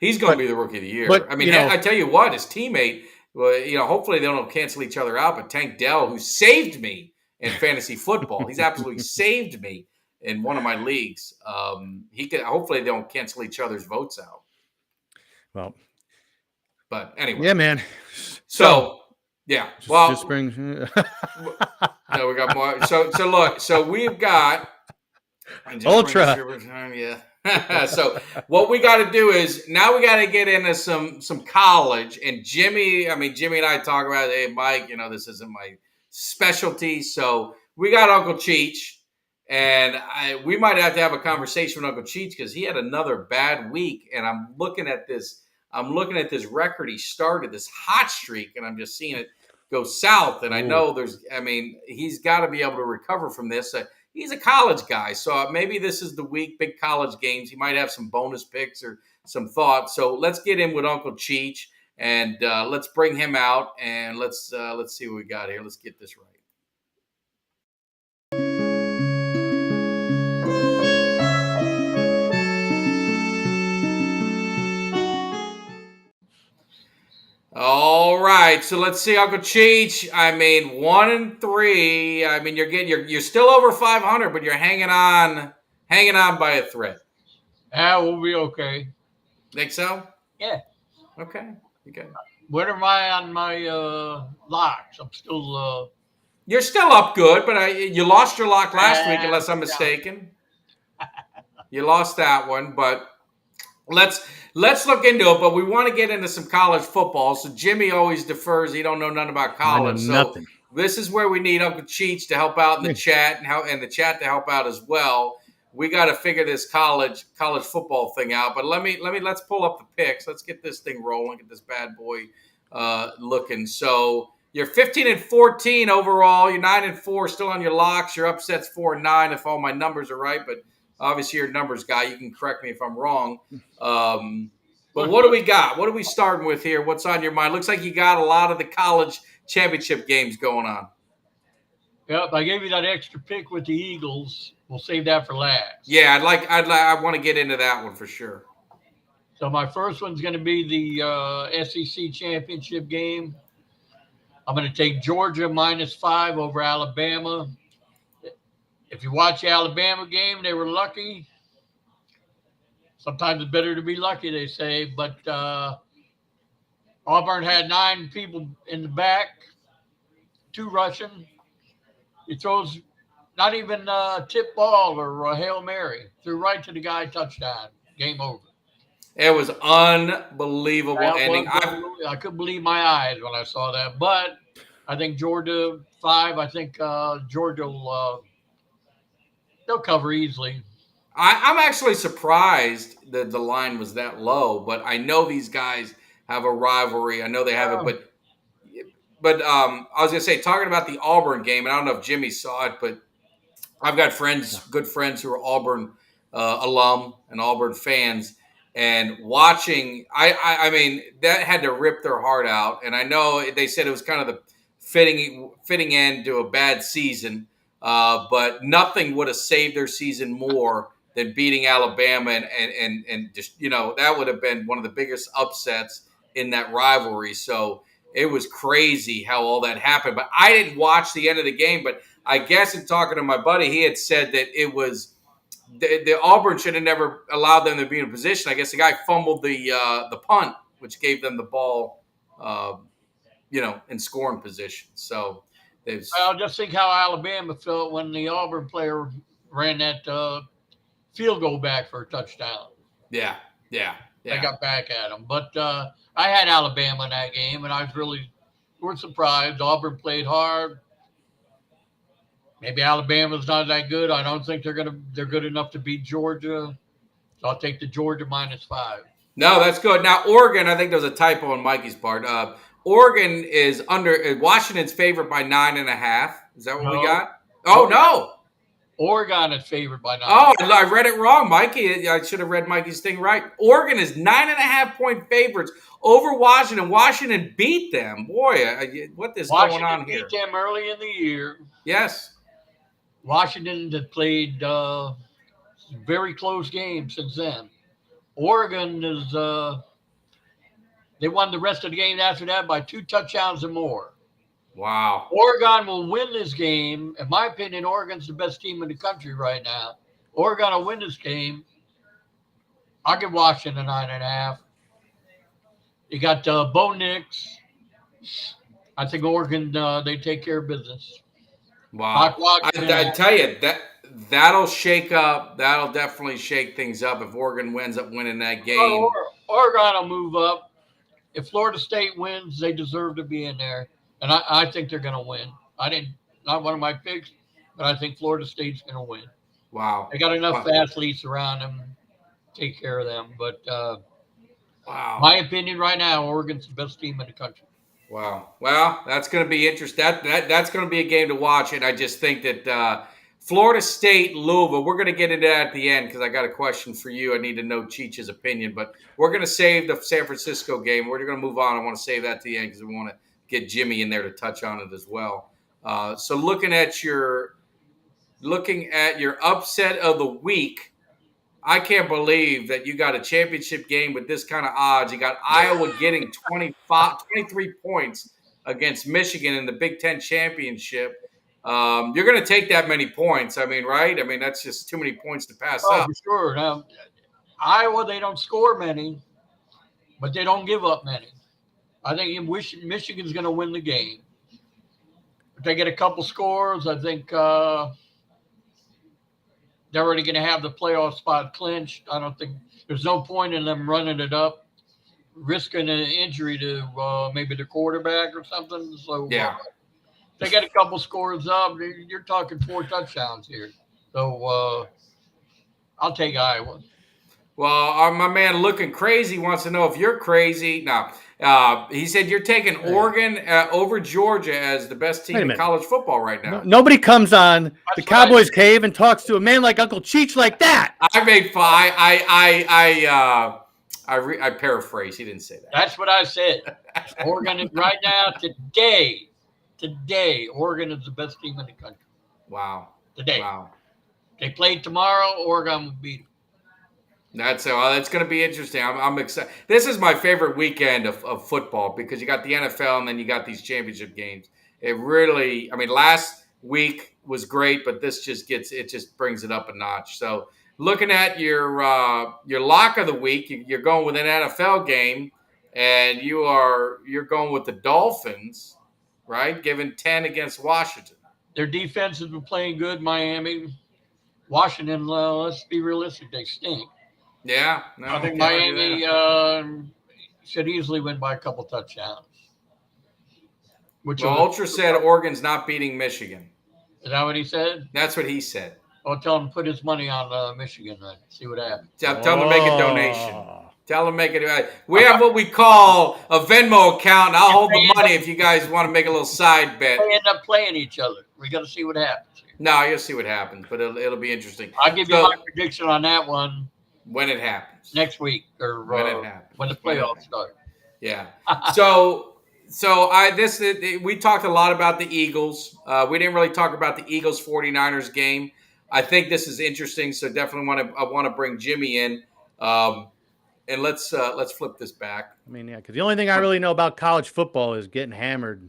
he's going to be the rookie of the year. But, I mean, I tell you what, his teammate, hopefully they don't cancel each other out, but Tank Dell, who saved me in fantasy football, he's absolutely saved me in one of my leagues. Hopefully they don't cancel each other's votes out. Well, but anyway. Yeah, man. So yeah. Well, just brings. We got more. So we've got Ultra. Yeah. So what we got to do is now we got to get into some college. And Jimmy and I talk about, hey, Mike, this isn't my specialty. So we got Uncle Cheech, and we might have to have a conversation with Uncle Cheech because he had another bad week. And I'm looking at this record he started, this hot streak, and I'm just seeing it go south. And I know he's got to be able to recover from this. He's a college guy, so maybe this is the week, big college games. He might have some bonus picks or some thoughts. So let's get in with Uncle Cheech, and let's bring him out, and let's see what we got here. Let's get this right. All right, so let's see, Uncle Cheech. 1-3. You're still over 500, but you're hanging on by a thread. Yeah, we'll be okay. Think so? Yeah. Okay. Where am I on my locks? I'm still You're still up good, but you lost your lock last week, unless I'm mistaken. You lost that one, but let's look into it. But we want to get into some college football. So Jimmy always defers; he don't know nothing about college. So nothing. this is where we need Uncle Cheech to help out in the chat, and the chat to help out as well. We got to figure this college football thing out. But let's pull up the picks. Let's get this thing rolling. Get this bad boy looking. So you're 15-14 overall. You're 9-4 still on your locks. Your upsets 4-9 if all my numbers are right. But obviously you're a numbers guy. You can correct me if I'm wrong. But what do we got? What are we starting with here? What's on your mind? Looks like you got a lot of the college championship games going on. Yep, I gave you that extra pick with the Eagles. We'll save that for last. Yeah, I want to get into that one for sure. So my first one's going to be the SEC championship game. I'm going to take Georgia -5 over Alabama. If you watch the Alabama game, they were lucky. Sometimes it's better to be lucky, they say. But Auburn had 9 people in the back, 2 rushing. He throws not even a tip ball or a Hail Mary. Threw right to the guy, touchdown. Game over. It was unbelievable ending. I couldn't believe my eyes when I saw that. But I think Georgia 5. I think Georgia will they'll cover easily. I'm actually surprised that the line was that low. But I know these guys have a rivalry. I know they have it, but I was gonna say, talking about the Auburn game, and I don't know if Jimmy saw it, but I've got good friends who are Auburn alum and Auburn fans, and watching, I mean, that had to rip their heart out. And I know they said it was kind of the fitting end to a bad season, but nothing would have saved their season more than beating Alabama, and just, that would have been one of the biggest upsets in that rivalry. So it was crazy how all that happened. But I didn't watch the end of the game. But I guess in talking to my buddy, he had said that it was the Auburn should have never allowed them to be in a position. I guess the guy fumbled the punt, which gave them the ball, in scoring position. So I'll just think how Alabama felt when the Auburn player ran that field goal back for a touchdown. Yeah. They got back at him. But I had Alabama in that game, and I was really surprised. Auburn played hard. Maybe Alabama's not that good. I don't think they're good enough to beat Georgia. So I'll take the Georgia -5. No, that's good. Now Oregon, I think there's a typo on Mikey's part. Oregon is Washington's favored by 9.5. Is that what we got? Oh no. Oregon is favored by 9. Oh, I read it wrong, Mikey. I should have read Mikey's thing right. Oregon is 9.5-point favorites over Washington. Washington beat them. Boy, what is going on here? Washington beat them early in the year. Yes. Washington had played very close games since then. Oregon is they won the rest of the game after that by 2 touchdowns or more. Wow. Oregon will win this game. In my opinion, Oregon's the best team in the country right now. Oregon will win this game. I'll give Washington 9.5. You got Bo Nix. I think Oregon, they take care of business. Wow. I tell you, that'll shake up. That'll definitely shake things up if Oregon ends up winning that game. Oregon will move up. If Florida State wins, they deserve to be in there. And I think they're going to win. Not one of my picks, but I think Florida State's going to win. Wow. They got enough athletes around them to take care of them. But wow, my opinion right now, Oregon's the best team in the country. Wow. Well, that's going to be interesting. That's going to be a game to watch. And I just think that Florida State, Louisville, we're going to get into that at the end because I got a question for you. I need to know Cheech's opinion. But we're going to save the San Francisco game. We're going to move on. I want to save that to the end because we want to get Jimmy in there to touch on it as well. So looking at your upset of the week, I can't believe that you got a championship game with this kind of odds. You got Iowa getting 23 points against Michigan in the Big Ten championship. You're going to take that many points. I mean, right? I mean, that's just too many points to pass up. For sure. Now, Iowa, they don't score many, but they don't give up many. I think Michigan's going to win the game. If they get a couple scores, I think they're already going to have the playoff spot clinched. I don't think there's no point in them running it up, risking an injury to maybe the quarterback or something. So Yeah. if they get a couple scores up, you're talking 4 touchdowns here. So I'll take Iowa. Well, my man looking crazy wants to know if you're crazy. No, he said you're taking Oregon over Georgia as the best team in college football right now. Nobody comes on the Cowboys cave and talks to a man like Uncle Cheech like that. I made I paraphrase. He didn't say that. That's what I said. Oregon is right now, today, Oregon is the best team in the country. Wow. Today. Wow. They play tomorrow, Oregon will beat them. That's going to be interesting. I'm excited. This is my favorite weekend of football because you got the NFL and then you got these championship games. It really, I mean, last week was great, but this just brings it up a notch. So looking at your lock of the week, you're going with an NFL game, and you're going with the Dolphins, right? Giving 10 against Washington. Their defense has been playing good. Miami, Washington. Let's be realistic; they stink. Yeah, no, I think Miami should easily win by a couple touchdowns. Ultra said Oregon's not beating Michigan. Is that what he said? That's what he said. I'll tell him to put his money on Michigan then. See what happens. Tell him to make a donation. Tell him to make it. We have what we call a Venmo account. I'll hold the money if you guys want to make a little side bet. They end up playing each other. We got to see what happens. No, you'll see what happens, but it'll be interesting. I'll give you my prediction on that one. When it happens. Next week or when it happens. When the playoffs start. Yeah. We talked a lot about the Eagles. We didn't really talk about the Eagles 49ers game. I think this is interesting, so definitely want to bring Jimmy in. And let's flip this back. I mean, yeah, because the only thing I really know about college football is getting hammered.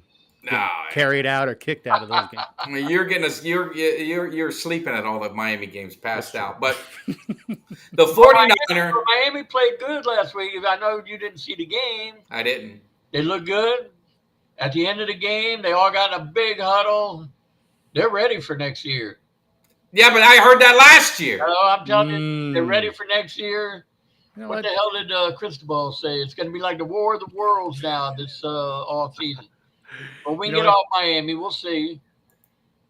Carried out or kicked out of those games. I mean, you're sleeping at all the Miami games, passed out. But the 49ers. Miami played good last week. I know you didn't see the game. I didn't. They looked good. At the end of the game, they all got in a big huddle. They're ready for next year. Yeah, but I heard that last year. I'm telling you, they're ready for next year. You know what the hell did Cristobal say? It's going to be like the War of the Worlds now this off season. But we can get off Miami. We'll see.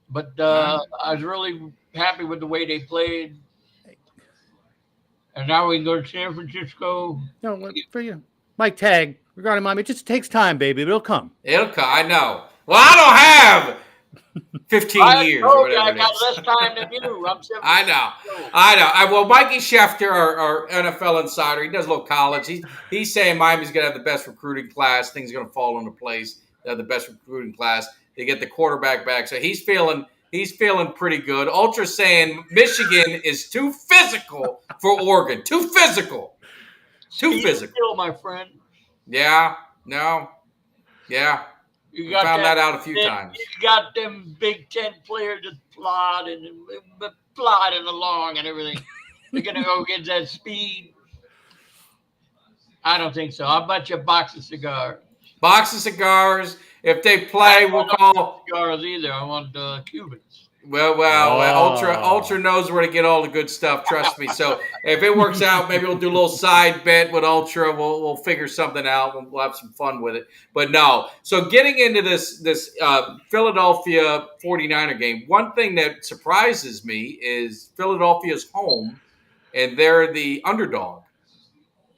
But I was really happy with the way they played. And now we can go to San Francisco. No, for you. Mike Tag, regarding Miami, it just takes time, baby. It'll come. It'll come. I know. Well, I don't have 15 years. I got less time than you. I'm 7 I know. Well, Mikey Schefter, our NFL insider, he does a little college. He's saying Miami's going to have the best recruiting class. Things are going to fall into place. They have the best recruiting class. They get the quarterback back. So he's feeling pretty good. Ultra saying Michigan is too physical for Oregon. Too physical. Too physical. My friend. Yeah. No. Yeah. You got found that out a few times. You got them Big Ten players just plodding along and everything. They're going to go get that speed. I don't think so. I'll bet you a box of cigars. Box of cigars. If they play, we'll call cigars either. I want Cubans. Well, Ultra knows where to get all the good stuff. Trust me. So if it works out, maybe we'll do a little side bet with Ultra. We'll figure something out. We'll have some fun with it. But no. So getting into this Philadelphia 49er game, one thing that surprises me is Philadelphia's home, and they're the underdog.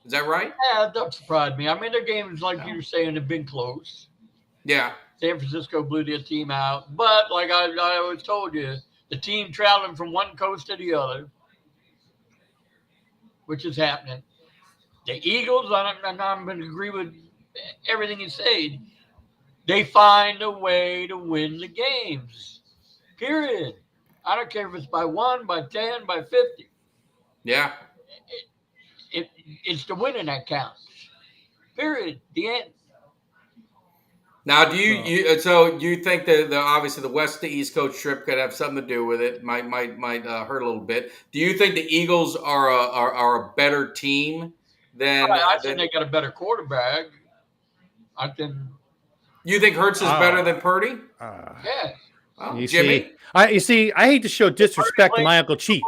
Is that right? Yeah, it doesn't surprise me. I mean, their games, like you were saying, have been close. Yeah. San Francisco blew their team out. But like I always told you, the team traveling from one coast to the other, which is happening. The Eagles, I'm going to agree with everything you said. They find a way to win the games. Period. I don't care if it's by 1, by 10, by 50. Yeah. It's the winning that counts. Period. The end. Now, do you think that obviously the West to East Coast trip could have something to do with it? Might hurt a little bit. Do you think the Eagles are a better team than? I think they got a better quarterback. I think You think Hurts is better than Purdy? Yeah. Oh, You Jimmy? see, I hate to show disrespect to my Uncle Cheech.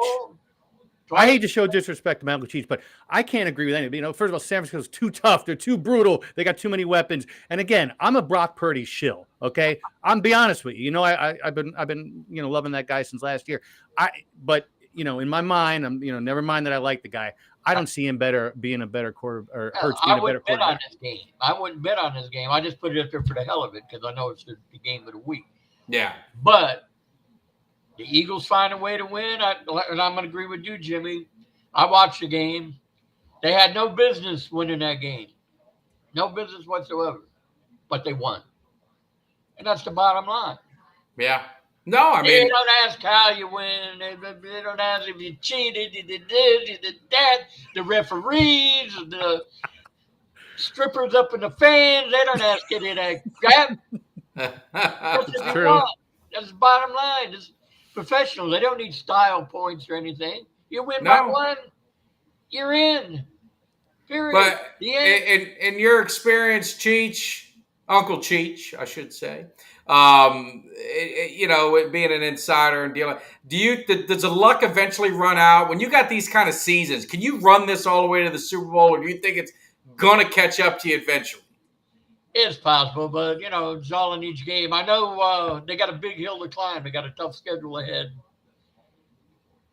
I hate to show disrespect to my Uncle Cheech, but I can't agree with any. First of all, San Francisco's too tough. They're too brutal. They got too many weapons. And again, I'm a Brock Purdy shill. Okay, I'm be honest with you. I've been loving that guy since last year. But in my mind, I'm never mind that I like the guy. I don't see him being a better quarter or Hurts being a better quarterback. I wouldn't bet on this game. I wouldn't bet on this game. I just put it up there for the hell of it because I know it's the game of the week. Yeah, but the Eagles find a way to win, and I'm going to agree with you, Jimmy. I watched the game. They had no business winning that game. No business whatsoever. But they won. And that's the bottom line. Yeah. No, I mean. They don't ask how you win. They don't ask if you cheated, you did this, you did that. The referees, the strippers up in the fans, they don't ask any of that crap. That's true. That's the bottom line. It's professional. They don't need style points or anything. You win by one, you're in. Period. But in your experience, Cheech, Uncle Cheech, I should say, being an insider and dealing, does the luck eventually run out when you got these kind of seasons? Can you run this all the way to the Super Bowl, or do you think it's gonna catch up to you eventually? It's possible, but it's all in each game. I know they got a big hill to climb. They got a tough schedule ahead.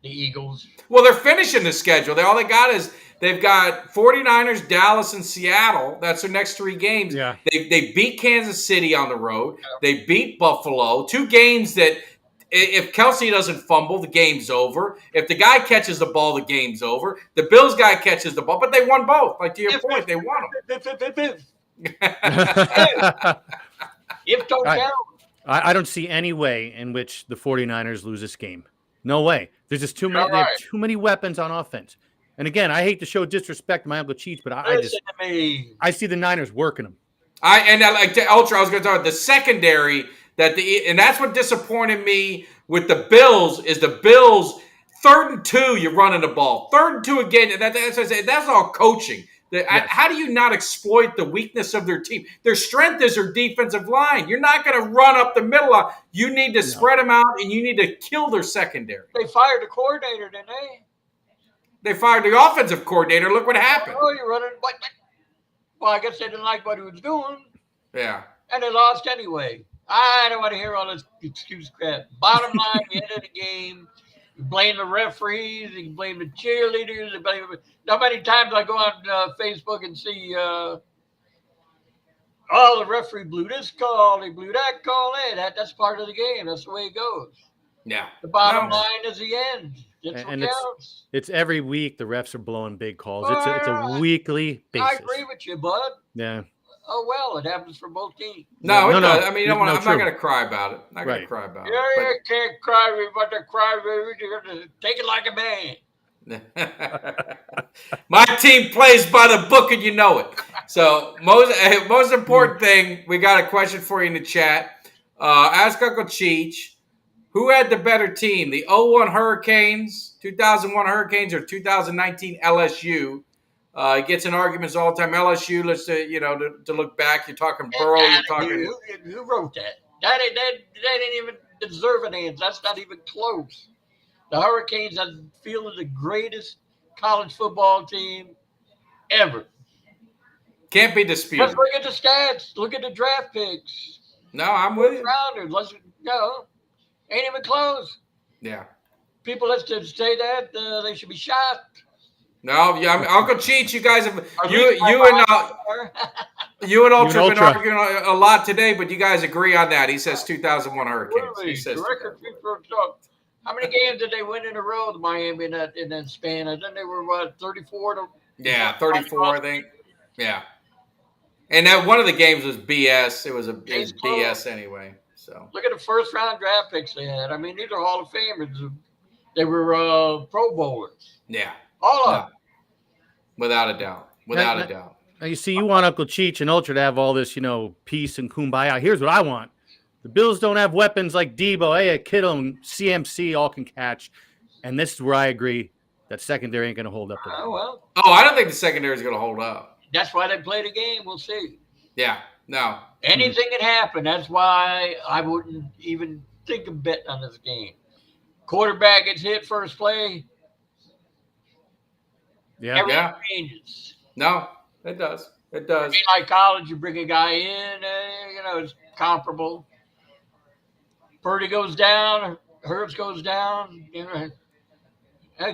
The Eagles. Well, they're finishing the schedule. All they got is they've got 49ers, Dallas, and Seattle. That's their next 3 games. Yeah. They beat Kansas City on the road. They beat Buffalo. 2 games that if Kelsey doesn't fumble, the game's over. If the guy catches the ball, the game's over. The Bills guy catches the ball, but they won both. Like to your point, they won them. If don't count. I don't see any way in which the 49ers lose this game. No way. There's just too many. They have too many weapons on offense. And again, I hate to show disrespect to my Uncle Cheech, but I see the Niners working them. Like to Ultra, I was going to talk about the secondary and that's what disappointed me with the Bills is the Bills 3rd and 2, you're running the ball. 3rd and 2 again. That's all coaching. Yes. How do you not exploit the weakness of their team? Their strength is their defensive line. You're not going to run up the middle. You need to spread them out, and you need to kill their secondary. They fired the coordinator, didn't they? They fired the offensive coordinator. Look what happened. Oh, you're running. Well, I guess they didn't like what he was doing. Yeah. And they lost anyway. I don't want to hear all this excuse crap. Bottom line, the end of the game, you blame the referees, you blame the cheerleaders, how many times I go on Facebook and see, the referee blew this call, he blew that call. Hey, that's part of the game. That's the way it goes. Yeah. The bottom line is the end. And it's every week the refs are blowing big calls. It's a weekly basis. I agree with you, bud. Yeah. Oh, well, it happens for both teams. No. I mean, I'm not going to cry about it. I'm not going to cry about it. You can't cry about the cry, baby. You're going to take it like a man. My team plays by the book, and you know it. So, most important thing, we got a question for you in the chat. Ask Uncle Cheech, who had the better team, the 2001 Hurricanes, 2001 Hurricanes, or 2019 LSU? He gets in arguments all the time. LSU, let's to look back. You're talking Burrow. You're talking. Who wrote that? That didn't even deserve an answer. That's not even close. The Hurricanes, I feel, are the greatest college football team ever. Can't be disputed. Let's look at the stats. Look at the draft picks. No, I'm with you. Rounders. Let's go. Ain't even close. Yeah. People that say that they should be shot. No, yeah, Uncle Cheech, you guys have you and Ultra have been arguing a lot today, but you guys agree on that. He says 2001 Hurricanes. He says how many games did they win in a row, Miami, in that span? And then they were, 34 to... Yeah, 34, I think. Yeah. And that one of the games was BS. It was BS anyway. So look at the first-round draft picks they had. I mean, these are Hall of Famers. They were Pro Bowlers. Yeah. All of them. Without a doubt. Without a doubt. Now, you see, you want Uncle Cheech and Ultra to have all this, peace and kumbaya. Here's what I want. The Bills don't have weapons like Debo. Hey, Kittle and CMC all can catch. And this is where I agree that secondary ain't going to hold up. I don't think the secondary is going to hold up. That's why they play the game. We'll see. Yeah. No. Anything can happen. That's why I wouldn't even think of betting on this game. Quarterback gets hit first play. Yeah. Everything changes. No, it does. It I does. mean, like college, you bring a guy in, it's comparable. Purdy goes down, Herbs goes down,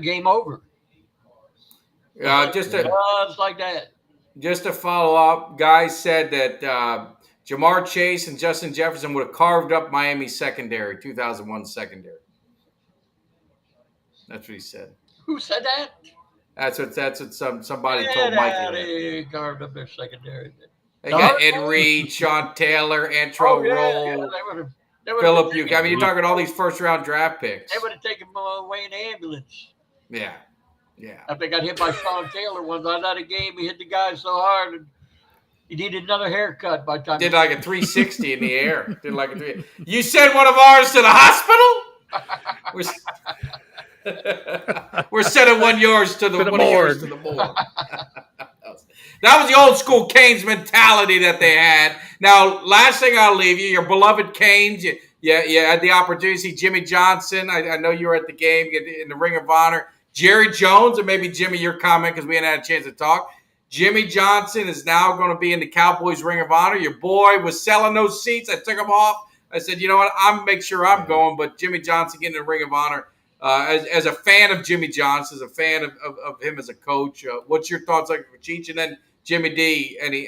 game over. Just like that. Just to follow up, guys said that Jamar Chase and Justin Jefferson would have carved up Miami's secondary, 2001 secondary. That's what he said. Who said that? That's what somebody told Mike. They carved up their secondary. They got Ed Reed, Sean Taylor, Antro Roll, Philip Buke. I mean, you're talking all these first-round draft picks. They would have taken him away in an ambulance. Yeah. Yeah. I think I got hit by Sean Taylor once. I was at a game. He hit the guy so hard, and he needed another haircut by the time. Did like a 360 in the air. Did like a 3. You sent one of ours to the hospital? We're sending one yours to the morgue. That was the old school Canes mentality that they had. Now, last thing I'll leave you, your beloved Canes. You had the opportunity to see Jimmy Johnson. I know you were at the game in the Ring of Honor. Jerry Jones, or maybe Jimmy, your comment, because we hadn't had a chance to talk. Jimmy Johnson is now going to be in the Cowboys Ring of Honor. Your boy was selling those seats. I took them off. I said, you know what? I'm make sure I'm going. But Jimmy Johnson getting in the Ring of Honor. As a fan of Jimmy Johnson, as a fan of him as a coach, what's your thoughts like for Cheech? And then Jimmy Dee, any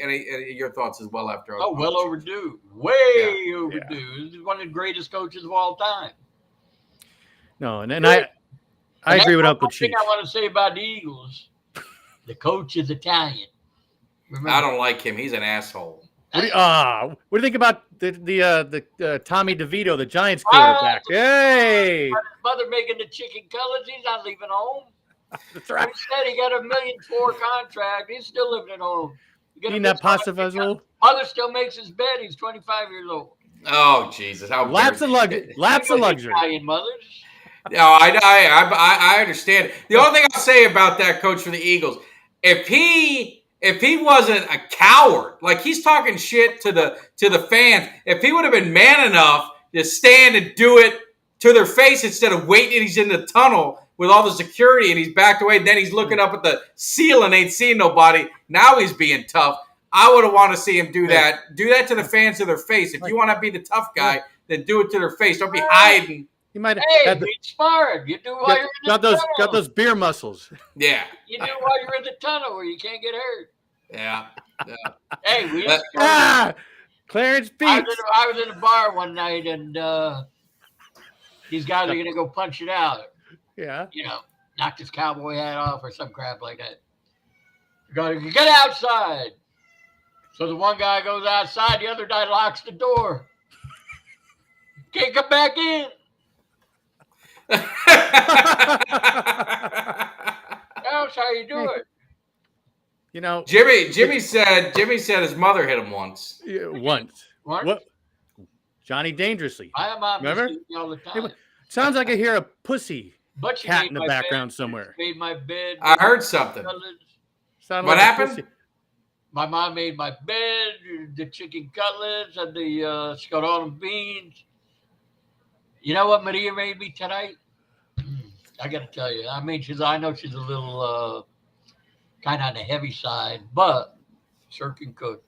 your thoughts as well after? Well overdue. Way overdue. Yeah. This is one of the greatest coaches of all time. No, and I agree with Uncle Cheech. One thing I want to say about the Eagles, the coach is Italian. Remember? I don't like him. He's an asshole. What do you think about the Tommy DeVito, the Giants quarterback? Hey, his mother making the chicken cutlets. He's not leaving home. That's right. He said he got $1.4 million contract. He's still living at home. Eating that pasta festival. Mother still makes his bed. He's 25 years old. Oh Jesus! How lapse of luxury. Italian mothers. No, I understand. The only thing I'll say about that coach for the Eagles, if he wasn't a coward, like he's talking shit to the fans, if he would have been man enough to stand and do it to their face instead of waiting, he's in the tunnel with all the security and he's backed away, then he's looking up at the ceiling, ain't seeing nobody. Now he's being tough. I would have wanted to see him do that. Do that to the fans to their face. If you want to be the tough guy, then do it to their face. Don't be hiding. You might have be smart. You do while you're in the tunnel. Got those beer muscles. Yeah. You do while you're in the tunnel where you can't get hurt. Yeah. Hey, Clarence Beats. I was in a bar one night and these guys are gonna go punch it out. Yeah. Knock this cowboy hat off or some crap like that. Gotta get outside. So the one guy goes outside, the other guy locks the door. Can't come back in. That's how you do it. Jimmy said his mother hit him once. Yeah, once. What? Johnny Dangerously. My mom remember all the time. Sounds like I hear a pussy but cat in the background somewhere. Made my bed. I heard something. What happened? My mom made my bed, the chicken cutlets, and the scallops beans. You know what Maria made me tonight? I got to tell you. I mean, I know she's a little kind of on the heavy side, but sure can cook.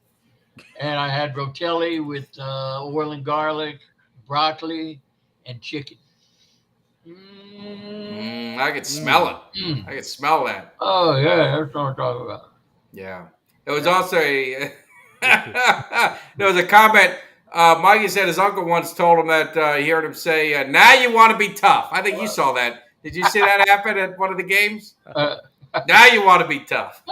And I had rotelli with oil and garlic, broccoli, and chicken. I could smell it. I could smell that. Oh, yeah. That's what I'm talking about. Yeah. It was also there was a comment. Mikey said his uncle once told him that he heard him say, now you want to be tough. I think you saw that. Did you see that happen at one of the games? Now you want to be tough.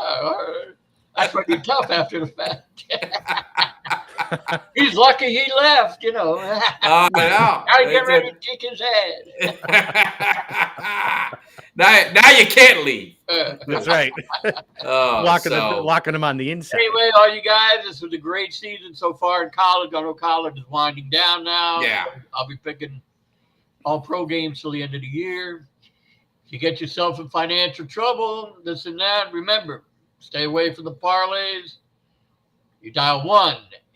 That's what you're tough after the fact. He's lucky he left, I know. Gotta get ready to kick his head. Now you can't leave. That's right. Locking them on the inside. Anyway, all you guys, this was a great season so far in college. I know college is winding down now. Yeah. I'll be picking all pro games till the end of the year. If you get yourself in financial trouble, this and that, remember, stay away from the parlays. You dial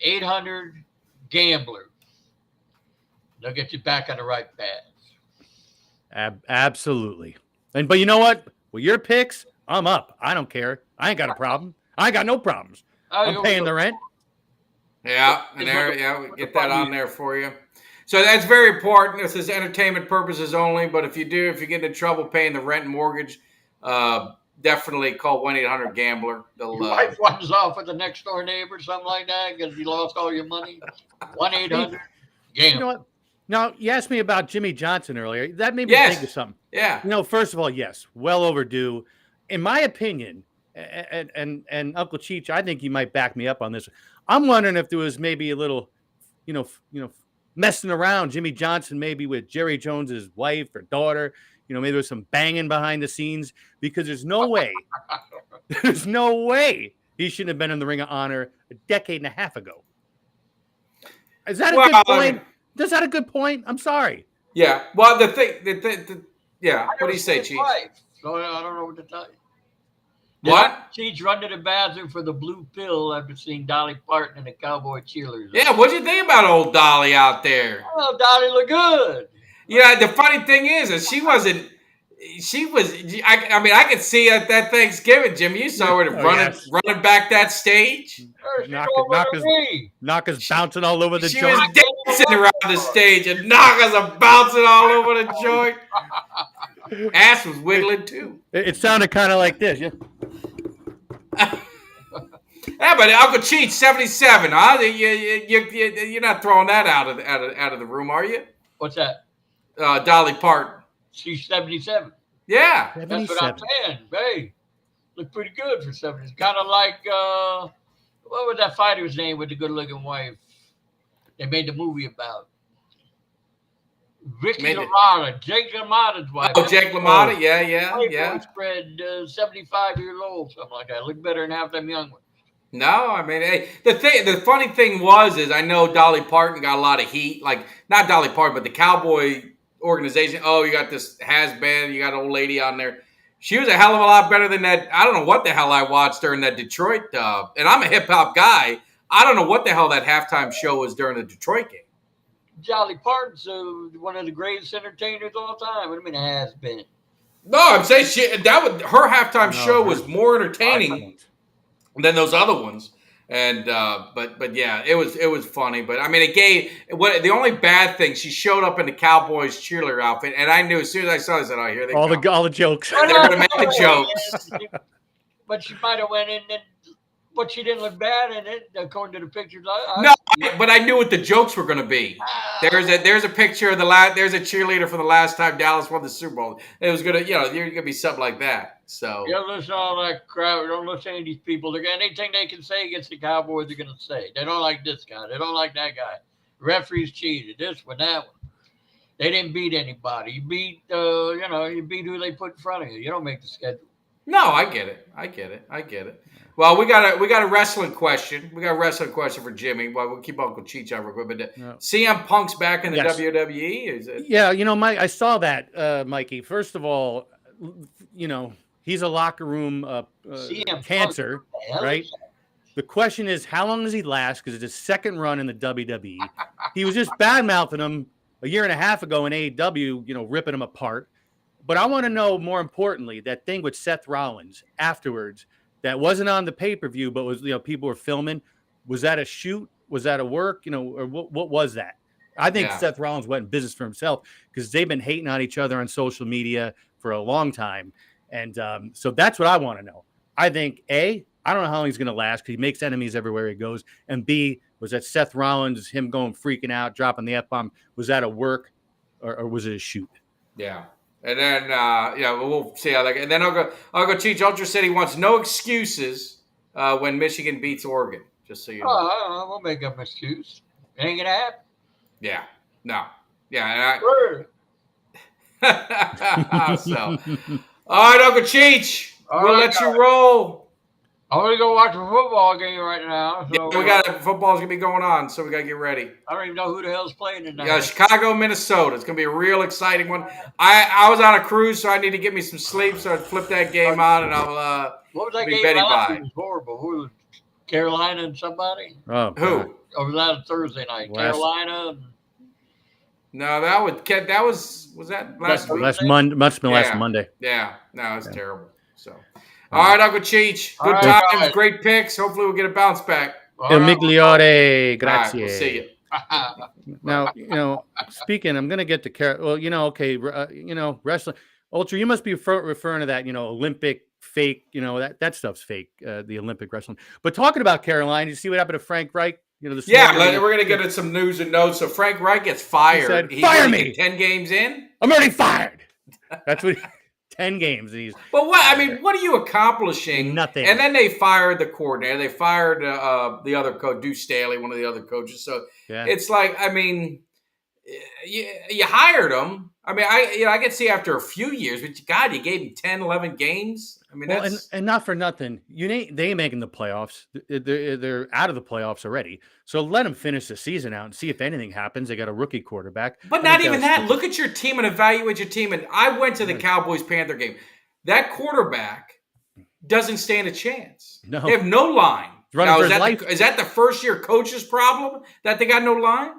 1-800-GAMBLER. They'll get you back on the right path. Absolutely. But you know what? With your picks, I'm up. I don't care. I ain't got a problem. I ain't got no problems. I'm paying the rent. Yeah, and we get that on there for you. So that's very important. This is entertainment purposes only. But if you get into trouble paying the rent and mortgage, definitely call 1-800-GAMBLER. Your wife runs off with the next door neighbor, something like that, because you lost all your money. 1-800-GAMBLER. You know what? Now, you asked me about Jimmy Johnson earlier. That made me think of something. Yeah. First of all, yes, well overdue. In my opinion, and Uncle Cheech, I think you might back me up on this. I'm wondering if there was maybe a little, messing around Jimmy Johnson, maybe with Jerry Jones's wife or daughter. Maybe there's some banging behind the scenes, because there's no way he shouldn't have been in the Ring of Honor a decade and a half ago. Is that a good point? Is that a good point? I'm sorry. Yeah. Well, the thing. Yeah. What do you say, Cheech? So I don't know what to tell you. What? Cheech run to the bathroom for the blue pill after seeing Dolly Parton and the Cowboy cheerleaders. Yeah. What'd you think about old Dolly out there? Oh, Dolly looked good. Yeah. The funny thing is that she wasn't. She was. I mean, I could see at that Thanksgiving, Jim. You saw her running back that stage. Knockers bouncing all over the joint. She was dancing around the stage, and Knockers are bouncing all over the joint. Ass was wiggling too. It sounded kind of like this. Yeah. Yeah, but Uncle Cheech, 77, huh? You're not throwing that out of the room, are you? What's that? Dolly Parton. She's 77. Yeah. 77. That's what I'm saying. Hey, look pretty good for 70. Kind of like, what was that fighter's name with the good-looking wife? They made the movie about. Jake LaMotta's wife. Oh, Jake LaMotta? Yeah. Spread 75-year-old, something like that. Look better than half them young ones. No, I mean, hey, the funny thing is I know Dolly Parton got a lot of heat. Like, not Dolly Parton, but the Cowboy organization. Oh, you got this has-been, you got an old lady on there. She was a hell of a lot better than that. I don't know what the hell I watched during that Detroit. And I'm a hip-hop guy. I don't know what the hell that halftime show was during the Detroit game. Dolly Parton's one of the greatest entertainers of all time. What do you mean has been? No, I'm saying her halftime show was more entertaining than those other ones. And but yeah, it was funny. But I mean, the only bad thing, she showed up in the Cowboys cheerleader outfit, and I knew as soon as I saw it, I said, "Oh, here they go." All the jokes. They're gonna make the jokes. But she might have went in, but she didn't look bad in it, according to the pictures. No, but I knew what the jokes were going to be. There's a picture of there's a cheerleader for the last time Dallas won the Super Bowl. It was gonna, you're gonna be something like that. So you don't listen to all that crap. Don't listen to any of these people. They're gonna anything they can say against the Cowboys. They're gonna say they don't like this guy. They don't like that guy. Referees cheated. This one, that one. They didn't beat anybody. You beat, you beat who they put in front of you. You don't make the schedule. No, I get it. Well, we got a wrestling question. We got a wrestling question for Jimmy. Well, we'll keep Uncle Cheech on real quick. But CM Punk's back in the WWE. Is it? Yeah, Mike, I saw that, Mikey. First of all, he's a locker room cancer, right? The question is, how long does he last? Because it's his second run in the WWE. He was just bad-mouthing him a year and a half ago in AEW, ripping him apart. But I want to know, more importantly, that thing with Seth Rollins afterwards that wasn't on the pay-per-view, but was, people were filming. Was that a shoot? Was that a work? Or what was that? I think Seth Rollins went in business for himself because they've been hating on each other on social media for a long time. And so that's what I want to know. I think, A, I don't know how long he's going to last because he makes enemies everywhere he goes. And B, was that Seth Rollins, him going freaking out, dropping the F-bomb, was that a work or was it a shoot? Yeah. And then, we'll see how that goes. And then Uncle Cheech, Ultra City wants no excuses when Michigan beats Oregon, just so you know. Oh, we'll make up an excuse. It ain't going to happen. Yeah. No. Yeah. So, all right, Uncle Cheech, we'll let you roll. I'm going to go watch a football game right now. So football's going to be going on, so we got to get ready. I don't even know who the hell's playing tonight. Yeah, Chicago, Minnesota. It's going to be a real exciting one. I was on a cruise, so I need to get me some sleep, so I flip that game on, and I'll what was that be game? Betty by. It was horrible. Who was Carolina and somebody? Oh, God. Who? Or was that a Thursday night? Carolina. No, that was that last week? Last Monday. Must have been last Yeah. Monday. Yeah. No, it's terrible. So, all right, Uncle Cheech. Good All times, right. great picks. Hopefully, we'll get a bounce back. Il All right. migliore, All right, grazie. we'll see you. Now, speaking, I'm going to get to okay, wrestling. Ultra, you must be referring to that, Olympic fake, that stuff's fake, the Olympic wrestling. But talking about Carolina, you see what happened to Frank Reich? This Yeah, morning, we're going to get into some news and notes. So Frank Reich gets fired. He said, fire me! 10 games in? I'm already fired. That's what 10 games. And But what are you accomplishing? Nothing. And then they fired the coordinator. They fired the other coach, Deuce Staley, one of the other coaches. So it's like, you hired him. I can see after a few years, but God, you gave him 10, 11 games. And not for nothing. They ain't making the playoffs. They're out of the playoffs already. So let them finish the season out and see if anything happens. They got a rookie quarterback. But not even that. Look at your team and evaluate your team. And I went to the Cowboys-Panther game. That quarterback doesn't stand a chance. No. They have no line. Now, is that the first-year coach's problem that they got no line?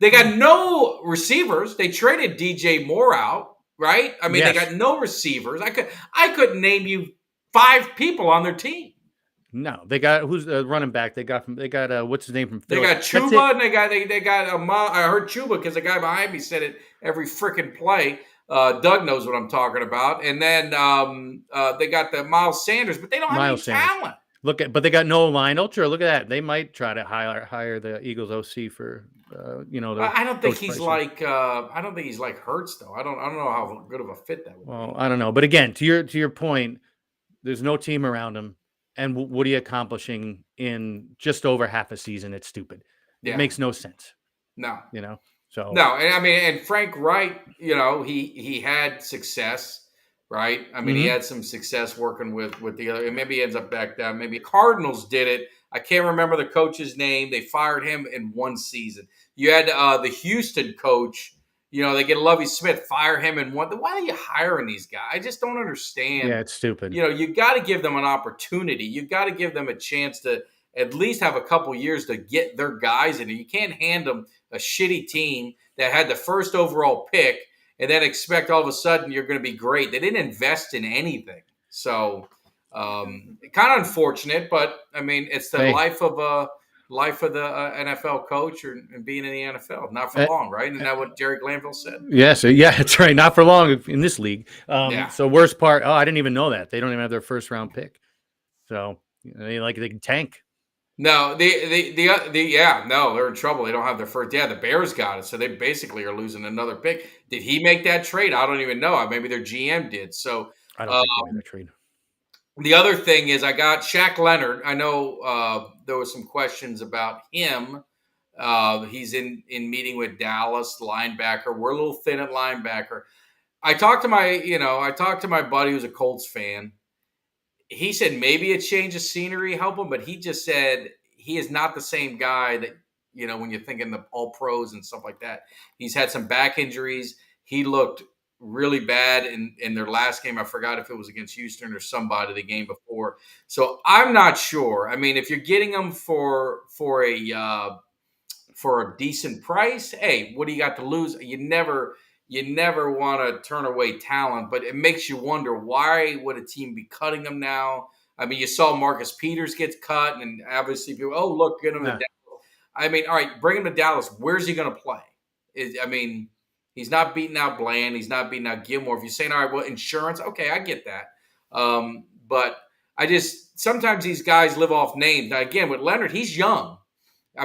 They got no receivers. They traded DJ Moore out, right? They got no receivers. I couldn't name you 5 people on their team. No, they got who's the running back? They got what's his name from Philly? They got Chuba and they got I heard Chuba because the guy behind me said it every freaking play. Doug knows what I'm talking about. And then they got the Miles Sanders, but they don't have any talent. But they got no line. Ultra, look at that. They might try to hire the Eagles OC for I don't think he's like Hurts though. I don't know how good of a fit that would be. Well, I don't know. But again, to your point, there's no team around him. And what are you accomplishing in just over half a season? It's stupid. Yeah. It makes no sense. No. So no, and Frank Wright, he had success. Right. He had some success working with the other, and maybe he ends up back down. Maybe Cardinals did it. I can't remember the coach's name. They fired him in one season. You had the Houston coach. They get Lovie Smith, fire him in one. Why are you hiring these guys? I just don't understand. Yeah, it's stupid. You got to give them an opportunity. You got to give them a chance to at least have a couple years to get their guys in it. You can't hand them a shitty team that had the first overall pick and then expect all of a sudden you're going to be great. They didn't invest in anything. So kind of unfortunate, but it's the life of the NFL coach and being in the NFL. Not for long, right? Isn't that what Jerry Glanville said? Yeah, that's right. Not for long in this league. So worst part, I didn't even know that. They don't even have their first round pick. So they can tank. No, they're in trouble. They don't have their first. Yeah, the Bears got it, so they basically are losing another pick. Did he make that trade? I don't even know. Maybe their GM did. So I don't think he made that trade. The other thing is I got Shaq Leonard. I know there was some questions about him. He's in meeting with Dallas linebacker. We're a little thin at linebacker. I talked to my buddy who's a Colts fan. He said maybe a change of scenery help him, but he just said he is not the same guy that, when you're thinking the all pros and stuff like that. He's had some back injuries. He looked really bad in their last game. I forgot if it was against Houston or somebody the game before. So I'm not sure. If you're getting him for a decent price, hey, what do you got to lose? You never want to turn away talent, but it makes you wonder, why would a team be cutting them now? You saw Marcus Peters get cut, and obviously people, look, get him to Dallas. All right, bring him to Dallas. Where's he going to play? He's not beating out Bland. He's not beating out Gilmore. If you're saying, all right, well, insurance, okay, I get that. But sometimes these guys live off names. Now, again, with Leonard, he's young.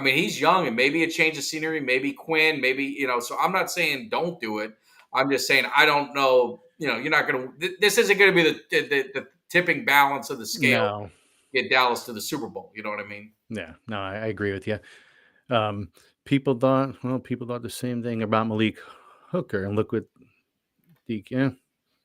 He's young, and maybe a change of scenery, maybe Quinn, maybe, so I'm not saying don't do it. I'm just saying I don't know, you're not going to – this isn't going to be the tipping balance of the scale. No. Get Dallas to the Super Bowl. You know what I mean? Yeah. No, I agree with you. People thought the same thing about Malik Hooker, and look what DK.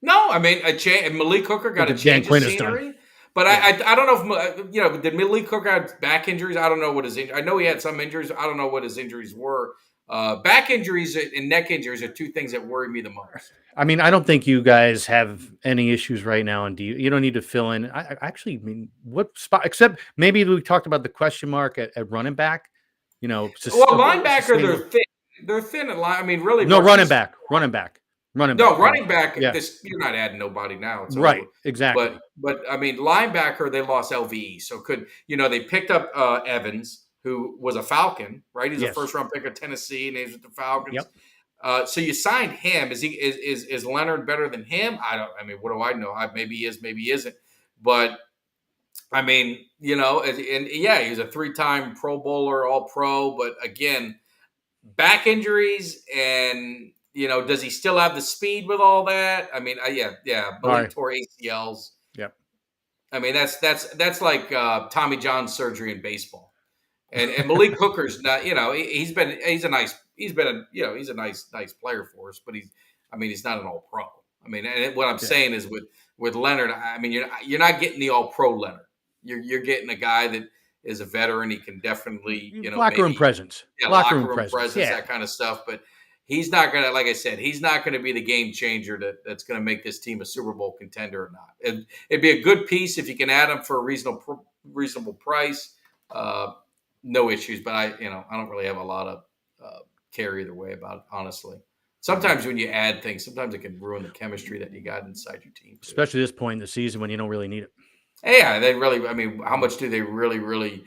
No, Malik Hooker got a change of scenery. But yeah. I don't know if, did Malik Hooker have back injuries? I don't know what his injuries. I know he had some injuries. I don't know what his injuries were. Back injuries and neck injuries are two things that worry me the most. I mean, I don't think you guys have any issues right now, and you don't need to fill in. I actually mean, what spot? Except maybe we talked about the question mark at running back. Well, linebacker, they're thin. They're thin at line. I mean, really, no, running back. Running back. Yeah. You're not adding nobody now. It's right, over. exactly. But I mean, linebacker, they lost LVE, so they picked up Evans, who was a Falcon, right? He's a first round pick of Tennessee, and he's with the Falcons. Yep. So you signed him. Is Leonard better than him? I mean, what do I know? Maybe he is, maybe he isn't. But I mean, he's a 3-time Pro Bowler, All Pro. But again, back injuries, and does he still have the speed with all that? I mean, But he tore ACLs. Yep. I mean, that's like Tommy John surgery in baseball. And Malik Hooker's not, he's a nice player for us, but he's not an all pro. I mean, and what I'm saying is with Leonard, I mean, you're not getting the all pro Leonard. You're getting a guy that is a veteran. He can definitely, locker room presence. Yeah, locker room presence, that kind of stuff. But he's not going to, like I said, he's not going to be the game changer that's going to make this team a Super Bowl contender or not. It'd be a good piece if you can add him for a reasonable price. No issues, but I don't really have a lot of care either way about it, honestly. Sometimes when you add things, sometimes it can ruin the chemistry that you got inside your team. Especially this point in the season when you don't really need it. Yeah, they really, I mean, how much do they really,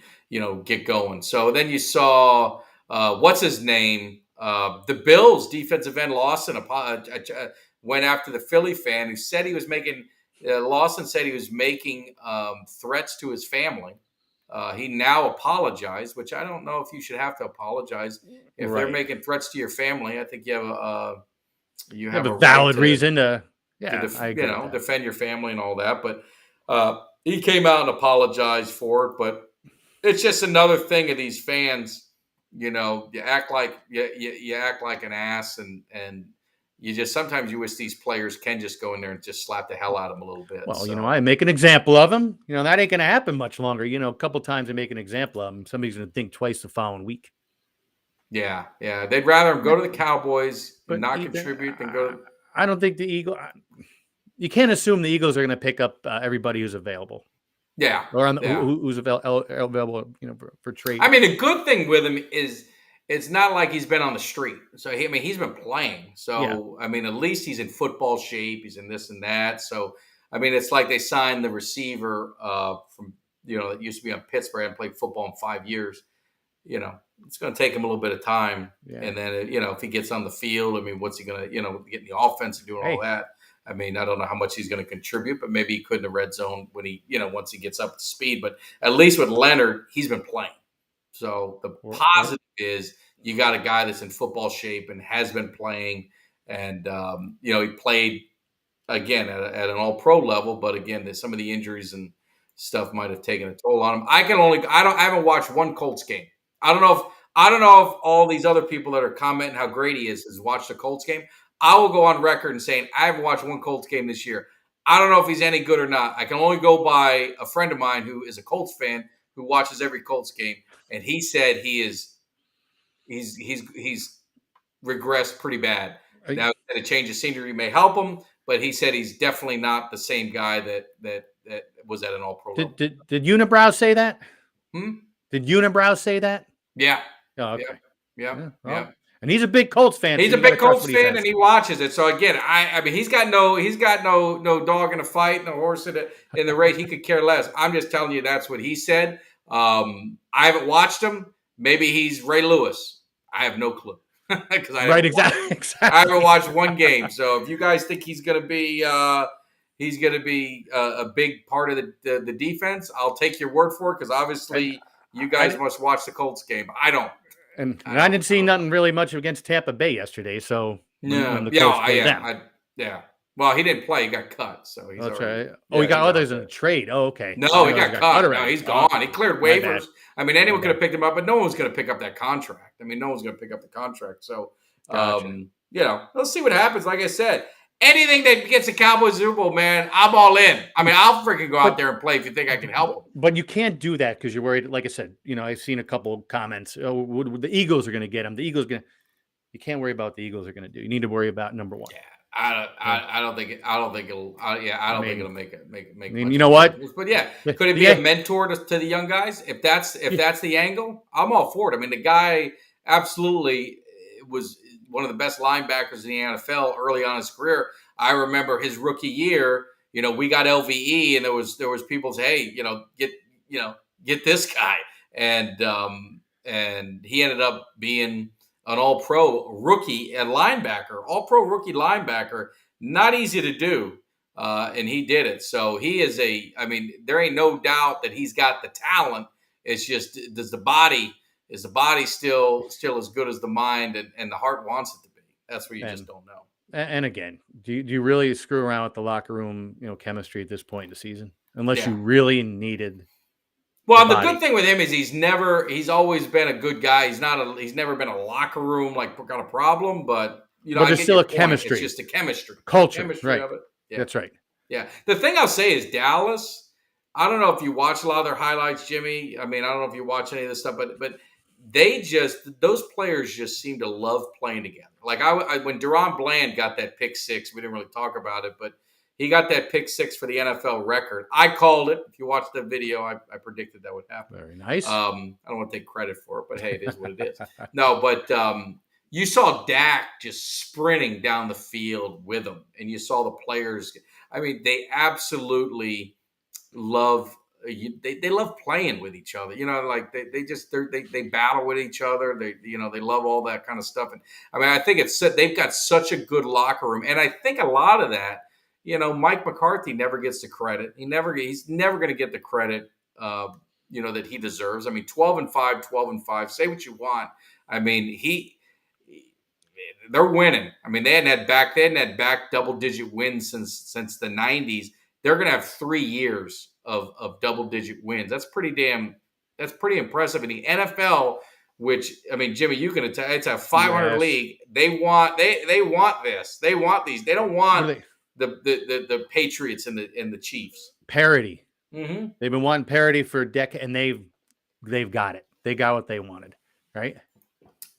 get going? So then you saw, what's his name? The Bills defensive end Lawson went after the Philly fan who said he was making, Lawson said he was making threats to his family. He now apologized, which I don't know if you should have to apologize if they're making threats to your family. I think you have a valid right reason to defend your family and all that. But he came out and apologized for it. But it's just another thing of these fans. You act like you act like an ass, and you just sometimes you wish these players can just go in there and just slap the hell out of them a little bit. Well, I make an example of him. That ain't going to happen much longer. A couple times I make an example of him. Somebody's going to think twice the following week. Yeah. They'd rather him go to the Cowboys and not contribute than go. I don't think the Eagles. You can't assume the Eagles are going to pick up everybody who's available. Yeah. Or who's available, for trade. I mean, the good thing with him is it's not like he's been on the street. So, he's been playing. So, I mean, at least he's in football shape. He's in this and that. So, I mean, it's like they signed the receiver from, that used to be on Pittsburgh and played football in 5 years. It's going to take him a little bit of time. Yeah. And then, if he gets on the field, I mean, what's he going to, get in the offense and doing all that? I mean, I don't know how much he's going to contribute, but maybe he could in the red zone when he, once he gets up to speed. But at least with Leonard, he's been playing. So the positive is you got a guy that's in football shape and has been playing. And, he played, again, at an all-pro level. But, again, some of the injuries and stuff might have taken a toll on him. I haven't watched one Colts game. I don't know if all these other people that are commenting how great he is has watched a Colts game. I will go on record and saying I haven't watched one Colts game this year. I don't know if he's any good or not. I can only go by a friend of mine who is a Colts fan who watches every Colts game, and he said he's regressed pretty bad. Now, a change of scenery may help him, but he said he's definitely not the same guy that was at an all-pro level. Did Unibrow say that? Did Unibrow say that? Yeah. Oh, okay. Yeah. And he's a big Colts fan. He's a big Colts fan, and he watches it. So again, I mean, he's got no dog in a fight, no horse in the race. He could care less. I'm just telling you that's what he said. I haven't watched him. Maybe he's Ray Lewis. I have no clue because exactly. I haven't watched one game. So if you guys think he's going to be a big part of the defense, I'll take your word for it because obviously you guys must watch the Colts game. I don't. And I didn't see nothing really much against Tampa Bay yesterday. So yeah. Well, he didn't play; he got cut. So he's that's already, right. Oh, he got others in a trade. Oh, okay. No, he got cut. No, he's gone. He cleared waivers. Bad. I mean, anyone could have picked him up, but no one's going to pick up that contract. I mean, no one's going to pick up the contract. So, let's see what happens. Like I said, anything that gets the Cowboys Super Bowl, man, I'm all in. I mean, I'll freaking go out there and play if you think I can help them. But you can't do that because you're worried. Like I said, I've seen a couple of comments. Oh, the Eagles are going to get him. The Eagles going to. You can't worry about what the Eagles are going to do. You need to worry about number one. Yeah. I don't think it'll. I don't think it'll make it. I mean, you know what? But yeah, could it be a mentor to the young guys? If that's the angle, I'm all for it. I mean, the guy absolutely was one of the best linebackers in the NFL early on in his career. I remember his rookie year. You know, we got LVE, and there was people say, hey, get this guy, and he ended up being an all-pro rookie and linebacker, all-pro rookie linebacker. Not easy to do, and he did it. So he is there ain't no doubt that he's got the talent. It's just, is the body still as good as the mind and the heart wants it to be? That's where you just don't know. And again, do you really screw around with the locker room, chemistry at this point in the season? Unless you really needed. Well, the good thing with him is he's always been a good guy. He's never been a locker room got a problem, but there's still a chemistry. It's just a chemistry. Culture, chemistry right. of it. Yeah. That's right. Yeah. The thing I'll say is Dallas, I don't know if you watch a lot of their highlights, Jimmy. I mean, I don't know if you watch any of this stuff, but those players just seem to love playing together. Like when Deron Bland got that pick six, we didn't really talk about it, but he got that pick six for the NFL record. I called it. If you watch the video, I predicted that would happen. Very nice. I don't want to take credit for it, but hey, it is what it is. No, but you saw Dak just sprinting down the field with him, and you saw the players. I mean, they absolutely love. They love playing with each other. Like they battle with each other. They love all that kind of stuff. And I mean, I think they've got such a good locker room, and I think a lot of that. Mike McCarthy never gets the credit. He's never going to get the credit, that he deserves. I mean, 12-5. Say what you want. I mean, they're winning. I mean, they hadn't had back double-digit wins since the 90s. They're going to have 3 years of double-digit wins. That's pretty impressive in the NFL. Which, I mean, Jimmy, you can attest. It's a 500 league. They want this. They want these. They don't want the Patriots and the Chiefs. Parity. Mm-hmm. They've been wanting parity for a decade, and they've got it. They got what they wanted, right?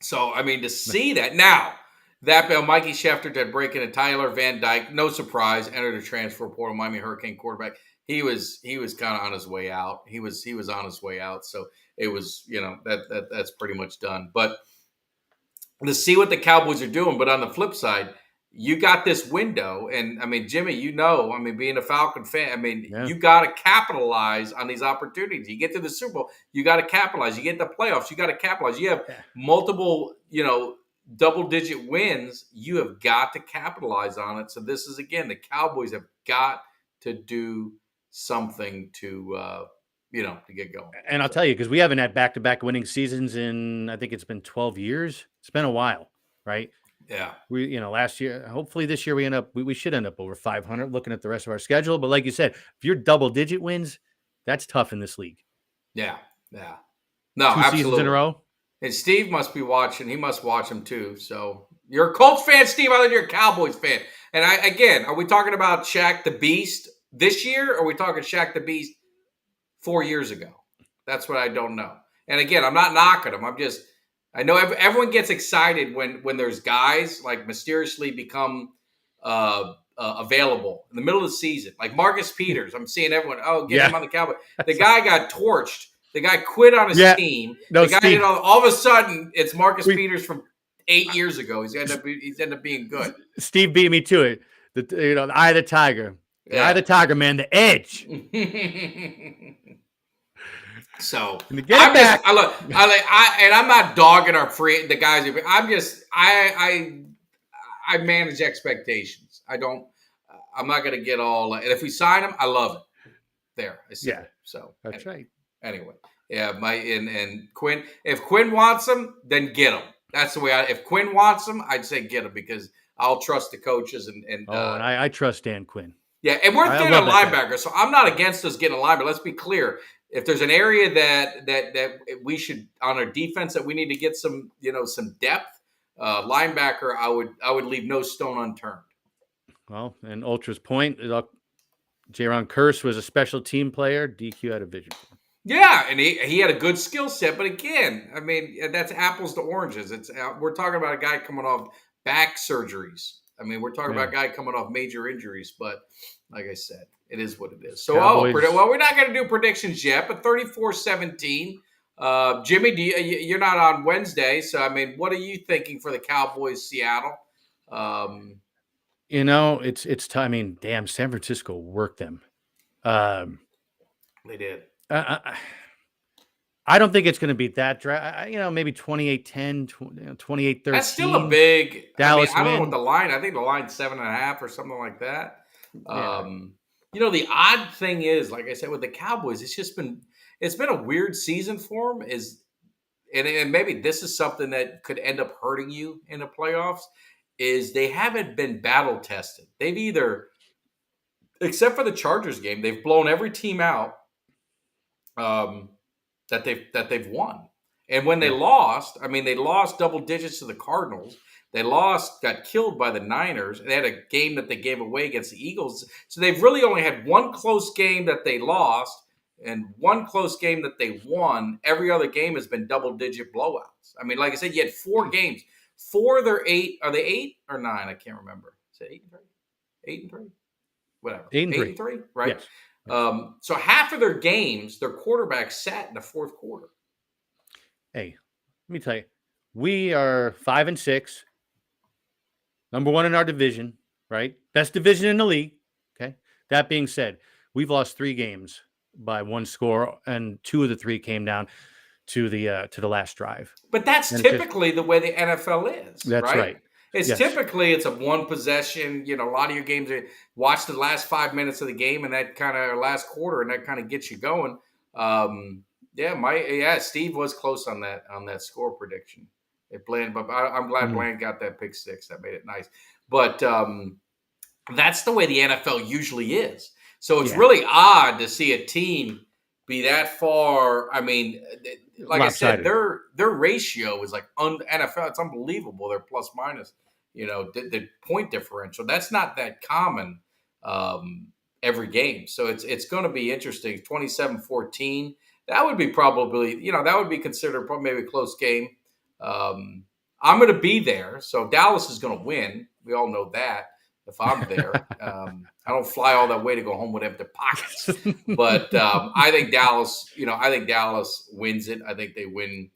So, I mean, to see that now, Mikey Schefter did break into Tyler Van Dyke. No surprise, entered a transfer portal, Miami Hurricane quarterback. He was kind of on his way out. He was on his way out. So it was, that's pretty much done. But to see what the Cowboys are doing, but on the flip side, you got this window, and I mean, Jimmy, being a Falcon fan, you got to capitalize on these opportunities. You get to the Super Bowl, you got to capitalize. You get the playoffs, you got to capitalize. You have multiple, double-digit wins. You have got to capitalize on it. So this is, again, the Cowboys have got to do something to get going. And I'll tell you, because we haven't had back-to-back winning seasons in, I think it's been 12 years. It's been a while, right? Yeah. We, last year, hopefully this year we should end up over 500 looking at the rest of our schedule. But like you said, if you're double-digit wins, that's tough in this league. Yeah. Yeah. No, 2 absolutely. seasons in a row. And Steve must be watching. He must watch them too. So you're a Colts fan, Steve. I thought you're a Cowboys fan. And are we talking about Shaq the Beast this year, or are we talking Shaq the Beast 4 years ago? That's what I don't know. And again, I'm not knocking him. I know everyone gets excited when there's guys like mysteriously become available in the middle of the season, like Marcus Peters. I'm seeing everyone, get him on the Cowboys. The guy got torched. The guy quit on his team. No, the guy, all of a sudden, it's Marcus Peters from 8 years ago. He's ended up being good. Steve beat me to it. The eye of the tiger. The eye of the tiger, man. The edge. So I'm not dogging the guys. I manage expectations. I'm not going to get all. And if we sign him, I love it. There, I see. Yeah. It. So that's right. Anyway, yeah. And Quinn. If Quinn wants him, then get him. That's the way. If Quinn wants him, I'd say get him because I'll trust the coaches and I trust Dan Quinn. Yeah, and we're thin on linebacker, so I'm not against us getting a linebacker. Let's be clear. If there's an area that we should on our defense that we need to get some depth, linebacker, I would leave no stone unturned. Well, and Ultra's point, Jaron Kearse was a special team player. DQ had a vision. Yeah, and he had a good skill set, but again, I mean, that's apples to oranges. It's we're talking about a guy coming off back surgeries. I mean, we're talking about a guy coming off major injuries, but like I said, it is what it is. So, Cowboys. well, we're not going to do predictions yet, but 34-17. Jimmy D, you're not on Wednesday, so I mean, what are you thinking for the Cowboys, Seattle? It's time. I mean, damn, San Francisco worked them. They did. I don't think it's going to be that maybe 28-10, 28-13. That's still a big Dallas I don't know win. what the line. I think the line's 7.5 or something like that. Yeah. The odd thing is, like I said, with the Cowboys, it's been a weird season for them. And maybe this is something that could end up hurting you in the playoffs. Is they haven't been battle tested. They've either, except for the Chargers game, they've blown every team out. That they've won. And when they lost, I mean, they lost double digits to the Cardinals. They got killed by the Niners. They had a game that they gave away against the Eagles. So they've really only had one close game that they lost and one close game that they won. Every other game has been double-digit blowouts. I mean, like I said, you had 4 games. 4 of their 8. Are they 8 or 9? I can't remember. Is it 8-3? 8-3? Whatever. 8-3, right? Yes. So half of their games, their quarterback sat in the fourth quarter. Hey, let me tell you, we are 5-6, number 1 in our division, right? Best division in the league. Okay. That being said, we've lost 3 games by 1 score, and 2 of the 3 came down to the last drive. But that's typically the way the NFL is. That's right. It's typically it's a 1 possession. A lot of your games are watch the last 5 minutes of the game and that kind of last quarter, and that kind of gets you going. Steve was close on that score prediction. But I'm glad Bland got that pick 6. That made it nice. But that's the way the NFL usually is. So it's really odd to see a team be that far. I mean, like lopsided. I said, their ratio is like NFL. It's unbelievable. Their plus minus, the point differential. That's not that common every game. So it's going to be interesting. 27-14. That would be probably, that would be considered probably maybe a close game. I'm going to be there. So Dallas is going to win. We all know that. If I'm there, I don't fly all that way to go home with empty pockets. But I think Dallas, wins it. I think they win.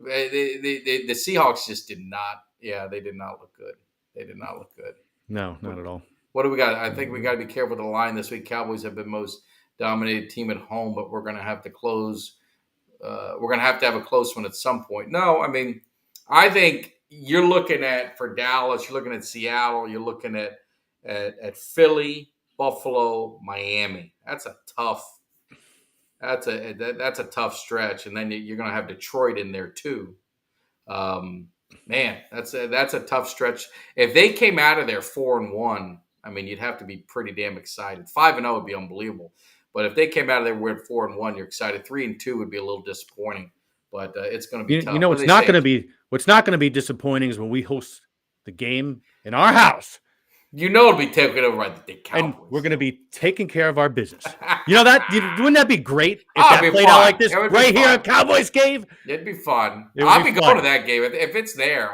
The Seahawks just did not. Yeah, they did not look good. They did not look good. No, not at all. What do we got? I think we got to be careful with the line this week. Cowboys have been most dominated team at home, but we're going to have to close. We're going to have a close one at some point. No, I mean, I think you're looking at, for Dallas, you're looking at Seattle, you're looking at Philly, Buffalo, Miami. That's a tough stretch, and then you're going to have Detroit in there too. Man, that's a tough stretch. If they came out of there 4-1, I mean, you'd have to be pretty damn excited. 5-0 would be unbelievable, but if they came out of there with 4-1, you're excited. 3-2 would be a little disappointing, but it's going to be tough. What's not going to be disappointing is when we host the game in our house. It'll be taken over by the Cowboys. And we're going to be taking care of our business. Wouldn't that be great if that played fun. out like this right here at Cowboys Cave? It'd be fun. I'll be going to that game. If it's there,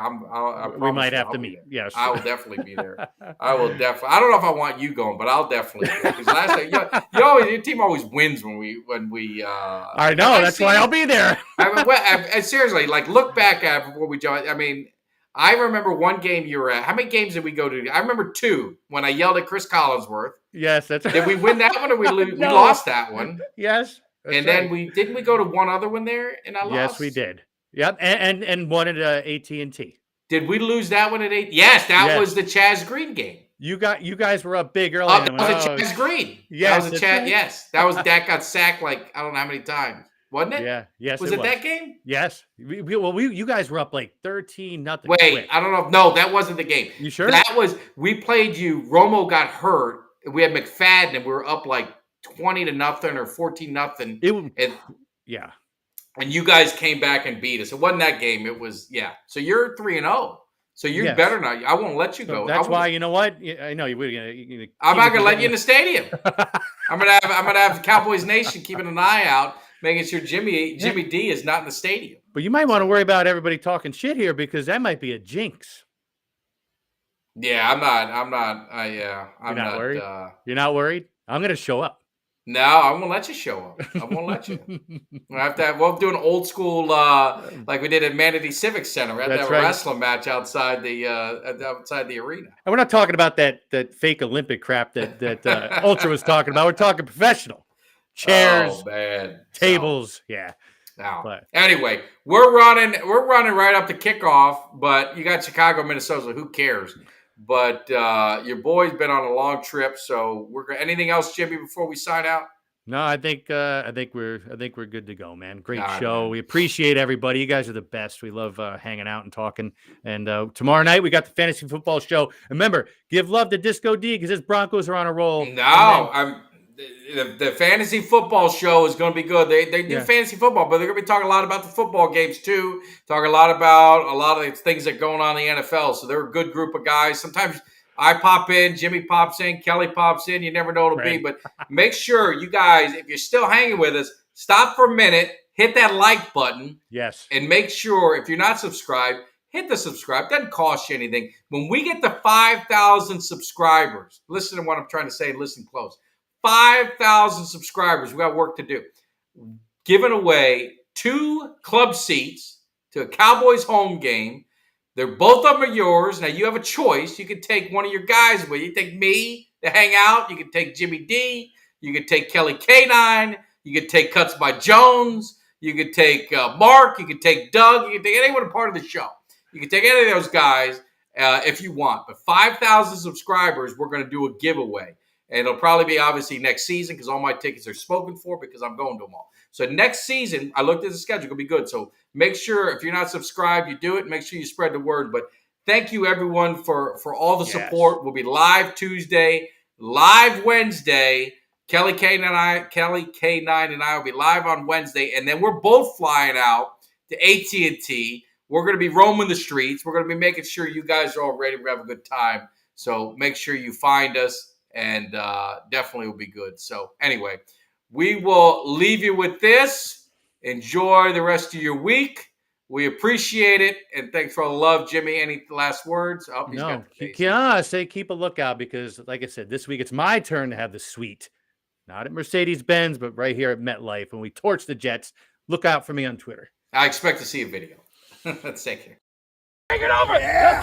we might have to meet. Yes. I will definitely be there. I will definitely. I don't know if I want you going, but I'll definitely be there. Because last time, your team always wins when we. I know. That's why I'll be there. Seriously, look back at before we joined. I mean, I remember one game you were at. How many games did we go to? I remember 2 when I yelled at Chris Collinsworth. Yes, that's right. Did we win that one or we lose? No. We lost that one. Yes. And then we go to one other one there and I lost? Yes, we did. Yep. And one at AT&T. Did we lose that one at 8? Yes, that was the Chaz Green game. You guys were up big early. That was a Chaz Green. Yes. That was a Chaz. Right. Yes. Dak got sacked I don't know how many times. Wasn't it? Yeah. Yes. Was it that game? Yes. You guys were up 13-0. Wait, quick. I don't know. No, that wasn't the game. You sure? We played you. Romo got hurt. We had McFadden, and we were up 20-0 or 14-0. Yeah. And you guys came back and beat us. It wasn't that game. It was So you're 3-0. So you're better now. I won't let you go. That's why, you know what? I know you would. I'm not gonna let you in the stadium. I'm gonna have the Cowboys Nation keeping an eye out making sure Jimmy D is not in the stadium. But you might want to worry about everybody talking shit here because that might be a jinx. Yeah, I'm not. I'm not worried. You're not worried? I'm going to show up. No, I won't let you show up. I won't let you. We'll do an old school like we did at Manatee Civic Center. We have to have a wrestling match outside the arena. And we're not talking about that fake Olympic crap that Ultra was talking about. We're talking professional chairs, tables. Yeah. Now, anyway, we're running right up to kickoff. But you got Chicago, Minnesota. So who cares? But your boy's been on a long trip, so anything else, Jimmy, before we sign out? No, I think we're good to go, man. Great show. Man. We appreciate everybody. You guys are the best. We love hanging out and talking. And tomorrow night we got the fantasy football show. Remember, give love to Disco D because his Broncos are on a roll. No, the fantasy football show is going to be good. They do fantasy football, but they're going to be talking a lot about the football games too. Talking a lot about a lot of the things that are going on in the NFL. So they're a good group of guys. Sometimes I pop in, Jimmy pops in, Kelly pops in. You never know what it'll be. But make sure you guys, if you're still hanging with us, stop for a minute, hit that like button. Yes. And make sure if you're not subscribed, hit the subscribe. It doesn't cost you anything. When we get to 5,000 subscribers, listen to what I'm trying to say. Listen close. 5,000 subscribers. We got work to do. Giving away 2 club seats to a Cowboys home game. Both of them are yours. Now, you have a choice. You can take one of your guys with you. You take me to hang out. You can take Jimmy D. You can take Kelly K9. You can take Cuts by Jones. You can take Mark. You can take Doug. You can take anyone a part of the show. You can take any of those guys if you want. But 5,000 subscribers, we're going to do a giveaway. And it'll probably be obviously next season because all my tickets are spoken for because I'm going to them all. So next season, I looked at the schedule. It'll be good. So make sure if you're not subscribed, you do it. Make sure you spread the word. But thank you, everyone, for all the support. We'll be live Tuesday, live Wednesday. Kelly K9 and I will be live on Wednesday. And then we're both flying out to AT&T. We're going to be roaming the streets. We're going to be making sure you guys are all ready. We have a good time. So make sure you find us. And definitely will be good. So anyway, we will leave you with this. Enjoy the rest of your week. We appreciate it. And thanks for all the love. Jimmy, any last words? Oh, say keep a lookout because, like I said, this week it's my turn to have the suite. Not at Mercedes-Benz, but right here at MetLife. When we torch the Jets, look out for me on Twitter. I expect to see a video. Let's take care. Take it over. Yeah.